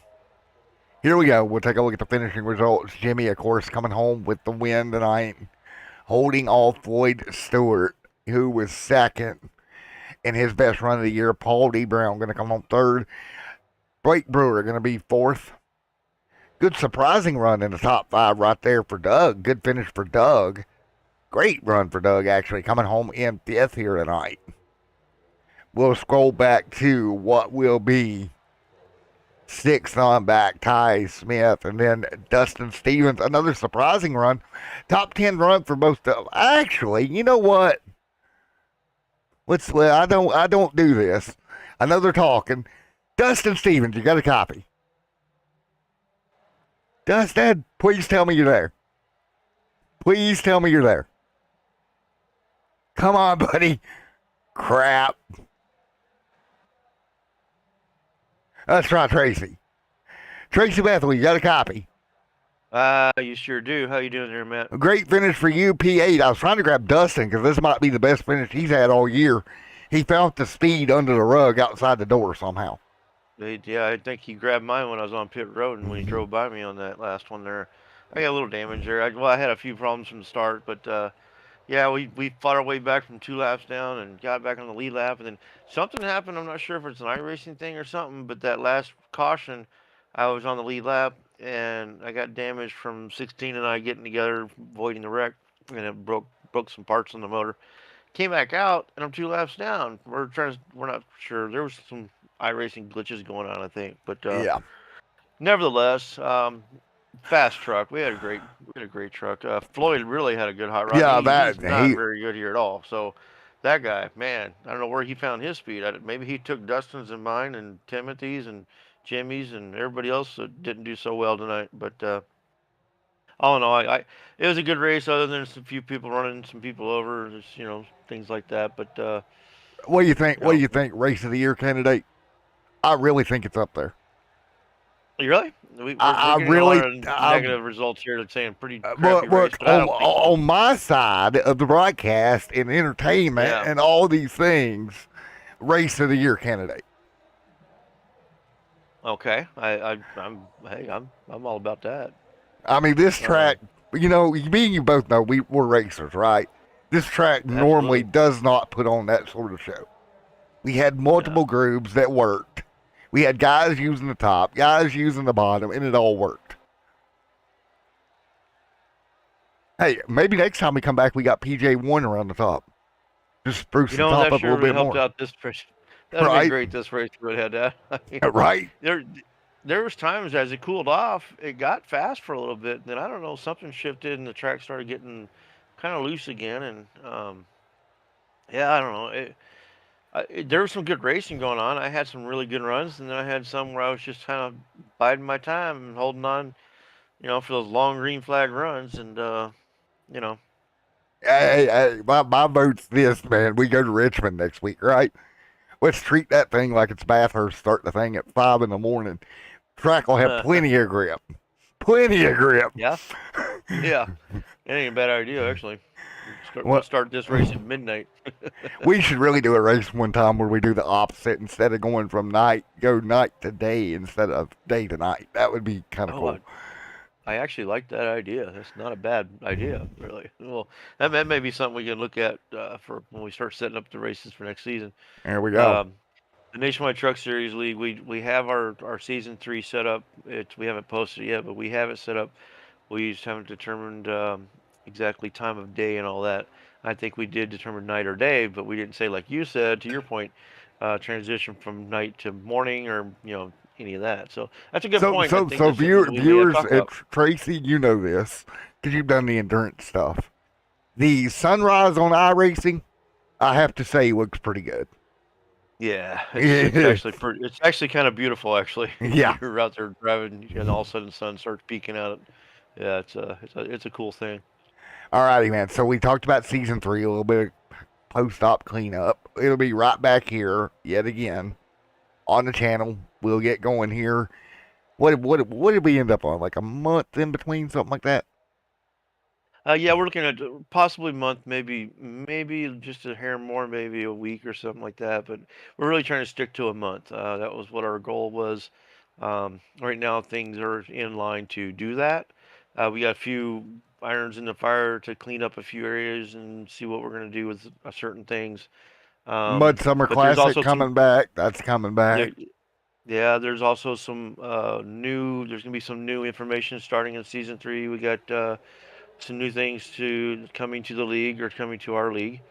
here we go. We'll take a look at the finishing results. Jimmy, of course, coming home with the win tonight, holding off Floyd Stewart, who was second in his best run of the year. Paul D. Brown going to come home third. Blake Brewer going to be fourth. Good surprising run in the top 5 right there for Doug. Good finish for Doug. Great run for Doug, actually, coming home in 5th here tonight. We'll scroll back to what will be 6th on back, Ty Smith, and then Dustin Stevens. Another surprising run. Top 10 run for both of them. Actually, you know what? I don't do this. I know they're talking. Dustin Stevens, you got a copy. Dustin, please tell me you're there. Please tell me you're there. Come on, buddy. Crap. Let's try Tracy. Tracy Bethel, you got a copy. You sure do. How you doing there, Matt? A great finish for you, P8. I was trying to grab Dustin because this might be the best finish he's had all year. He found the speed under the rug outside the door somehow. Yeah, I think he grabbed mine when I was on pit road and when he drove by me on that last one there. I got a little damage there. I had a few problems from the start, but yeah, we fought our way back from 2 laps down and got back on the lead lap, and then something happened. I'm not sure if it's an iRacing thing or something, but that last caution, I was on the lead lap and I got damaged from 16 and I getting together, avoiding the wreck, and it broke some parts on the motor. Came back out and I'm 2 laps down. We're not sure. There was some iRacing glitches going on, I think, but Yeah. nevertheless, fast truck. We had a great truck. Floyd really had a good hot rod. Yeah, he's not very good here at all. So that guy, man, I don't know where he found his speed. Maybe he took Dustin's and mine and Timothy's and Jimmy's and everybody else that didn't do so well tonight. But all in all, it was a good race. Other than some few people running some people over, just, things like that. But what do you think? What do you think? Race of the year candidate? I really think it's up there. Really? We're getting a lot of negative results here that's saying pretty crappy race, but I don't think so. On my side of the broadcast and entertainment and all these things, race of the year candidate. Okay, I'm all about that. I mean, this track, me and you both know we're racers, right? This track normally does not put on that sort of show. We had multiple grooves that worked. We had guys using the top, guys using the bottom, and it all worked. Hey, maybe next time we come back, we got PJ1 around the top. Just spruce the top up a little bit more. Out this race. That would be great. This race would have had that. Right. There was times as it cooled off, it got fast for a little bit. Then I don't know, something shifted and the track started getting kind of loose again. And I don't know. There was some good racing going on. I had some really good runs, and then I had some where I was just kind of biding my time and holding on, for those long green flag runs. And Hey, my vote's this, man. We go to Richmond next week, right? Let's treat that thing like it's Bathurst. Start the thing at 5 a.m. Track will have plenty of grip. Plenty of grip. Yeah. Yeah. It ain't a bad idea, actually. Start this race at midnight. We should really do a race one time where we do the opposite. Instead of going from night to day instead of day to night. That would be kind of cool. I actually like that idea. That's not a bad idea, really. Well, that may be something we can look at for when we start setting up the races for next season. There we go. The Nationwide Truck Series League, we have our season 3 set up. We haven't posted it yet, but we have it set up. We just haven't determined exactly time of day and all that. I think we did determine night or day, but we didn't say, like you said, to your point, transition from night to morning or any of that. So that's a good So, point. I so, think so that's something that we may have viewers, talked about. Tracy, you know this because you've done the endurance stuff. The sunrise on iRacing, I have to say, looks pretty good. Yeah, it's actually kind of beautiful actually. Yeah. You're out there driving and all of a sudden the sun starts peeking out. Yeah, it's a coal thing. All righty, man. So we talked about season 3, a little bit of post-op cleanup. It'll be right back here yet again on the channel. We'll get going here. What did we end up on? Like a month in between, something like that? Yeah, we're looking at possibly a month, maybe just a hair more, maybe a week or something like that. But we're really trying to stick to a month. That was what our goal was. Right now, things are in line to do that. We got a few irons in the fire to clean up a few areas and see what we're going to do with certain things. Mud Summer But there's Classic also coming back. That's coming back. yeah, there's also some new. There's going to be some new information starting in season 3. We got some new things coming to the league or coming to our league.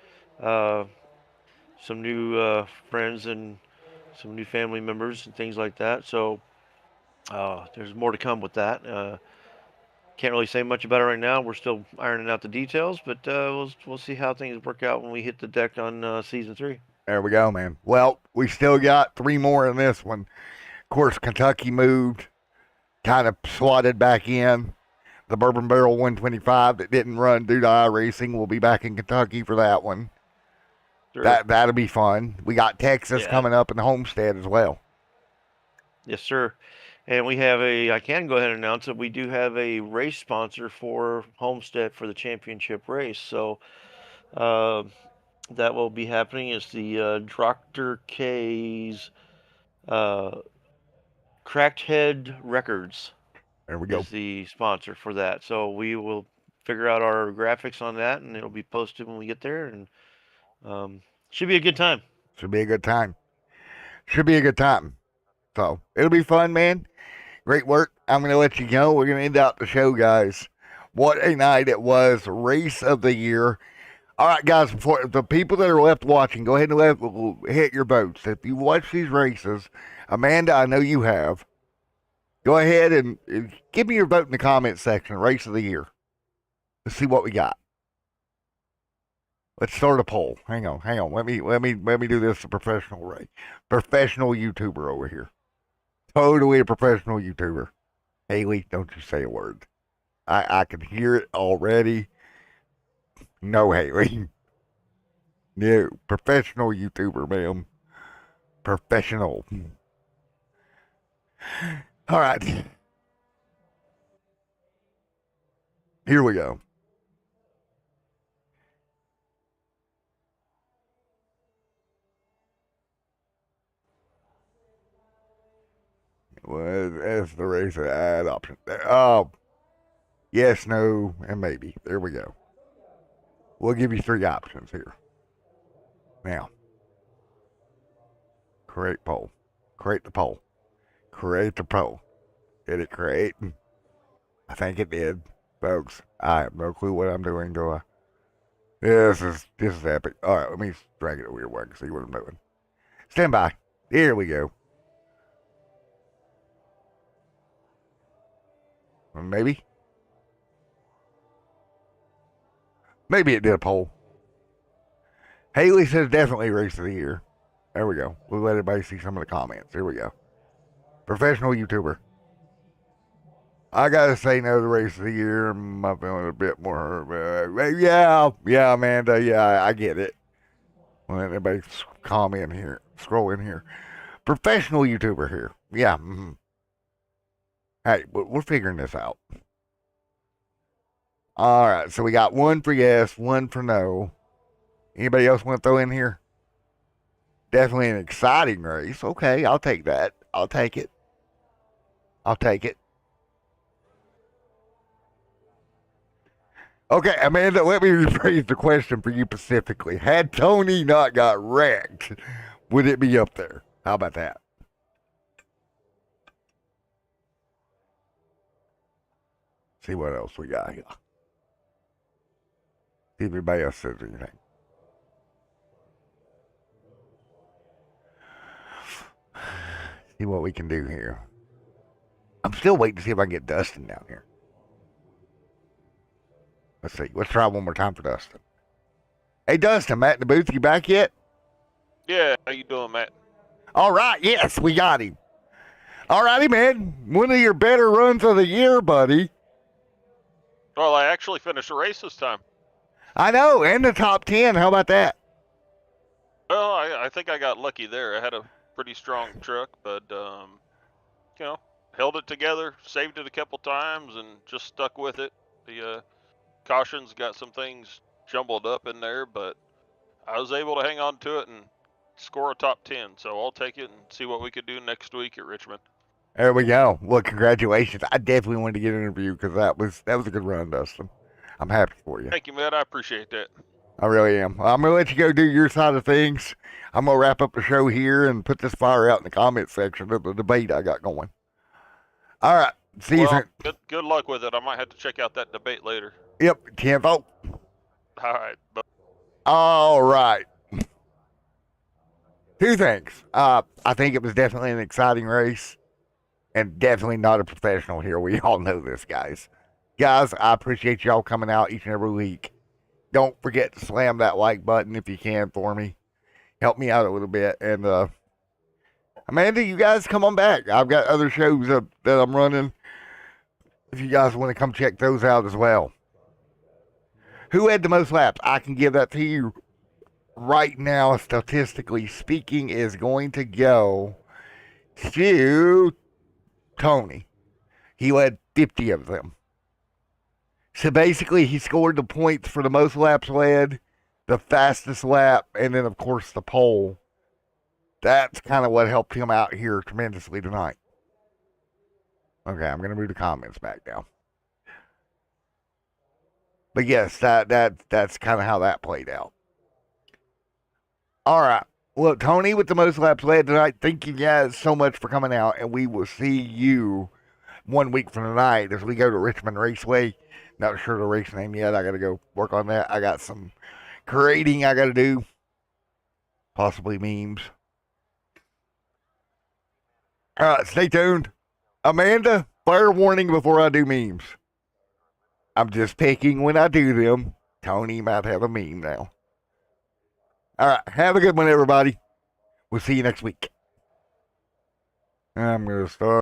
Some new friends and some new family members and things like that. So there's more to come with that. Can't really say much about it right now. We're still ironing out the details, but we'll see how things work out when we hit the deck on season 3. There we go, man. Well, we still got 3 more in this one. Of course, Kentucky moved, kind of slotted back in. The Bourbon Barrel 125 that didn't run due to iRacing will be back in Kentucky for that one. Sure. That'll be fun. We got Texas coming up in Homestead as well. Yes, sir. And we have I can go ahead and announce it. We do have a race sponsor for Homestead for the championship race. So that will be happening. It's the Dr. K's Cracked Head Records. There we go. Is the sponsor for that. So we will figure out our graphics on that, and it'll be posted when we get there. And should be a good time. Should be a good time. So it'll be fun, man. Great work. I'm going to let you go. We're going to end out the show, guys. What a night it was. Race of the year. All right, guys, for the people that are left watching, go ahead and hit your votes. If you watch these races, Amanda, I know you have. Go ahead and give me your vote in the comments section. Race of the year. Let's see what we got. Let's start a poll. Hang on. Let me do this. A professional YouTuber over here. Totally a professional YouTuber. Haley, don't you say a word. I can hear it already. No, Haley. No, professional YouTuber, ma'am. Professional. All right. Here we go. Well, that's the race add option. Oh, yes, no, and maybe. There we go. We'll give you 3 options here. Now, create poll. Create the poll. Create the poll. Did it create? I think it did, folks. I have no clue what I'm doing, do I? This is epic. All right, let me drag it over here where I can see what I'm doing. Stand by. Here we go. Maybe. Maybe it did a poll. Haley says definitely race of the year. There we go. We'll let everybody see some of the comments. Here we go. Professional YouTuber. I gotta say no to the race of the year. I'm feeling a bit more. Yeah, Amanda. Yeah, I get it. Well, everybody comment here. Scroll in here. Professional YouTuber here. Yeah. Mm-hmm. Hey, we're figuring this out. All right, so we got 1 for yes, 1 for no. Anybody else want to throw in here? Definitely an exciting race. Okay, I'll take that. I'll take it. Okay, Amanda, let me rephrase the question for you specifically. Had Tony not got wrecked, would it be up there? How about that? See what else we got here. See if everybody else says anything. See what we can do here. I'm still waiting to see if I can get Dustin down here. Let's see. Let's try one more time for Dustin. Hey, Dustin, Matt in the booth, you back yet? Yeah, how you doing, Matt? All right, yes, we got him. All righty, man. One of your better runs of the year, buddy. Well, I actually finished the race this time. I know, and the top 10. How about that? Well, I think I got lucky there. I had a pretty strong truck, but, you know, held it together, saved it a couple times, and just stuck with it. The cautions got some things jumbled up in there, but I was able to hang on to it and score a top 10. So I'll take it and see what we could do next week at Richmond. There we go. Well, congratulations. I definitely wanted to get an interview because that was a good run, Dustin. I'm happy for you. Thank you, Matt. I appreciate that. I really am. I'm going to let you go do your side of things. I'm going to wrap up the show here and put this fire out in the comment section of the debate I got going. All right. See you soon. Good luck with it. I might have to check out that debate later. Yep. Can't vote. All right. All right. Two things. I think it was definitely an exciting race and definitely not a professional here. We all know this, guys. Guys, I appreciate y'all coming out each and every week. Don't forget to slam that like button if you can for me. Help me out a little bit. And Amanda, you guys come on back. I've got other shows that I'm running. If you guys want to come check those out as well. Who had the most laps? I can give that to you right now. Statistically speaking, is going to go to Tony. He led 50 of them. So basically, he scored the points for the most laps led, the fastest lap, and then, of course, the pole. That's kind of what helped him out here tremendously tonight. Okay, I'm going to move the comments back now. But yes, that's kind of how that played out. All right. Well, Tony with the most laps led tonight, thank you guys so much for coming out, and we will see you 1 week from tonight as we go to Richmond Raceway. Not sure the race name yet. I got to go work on that. I got some creating I got to do. Possibly memes. All right, stay tuned. Amanda, fire warning before I do memes. I'm just picking when I do them. Tony might have a meme now. All right, have a good one, everybody. We'll see you next week. I'm going to start.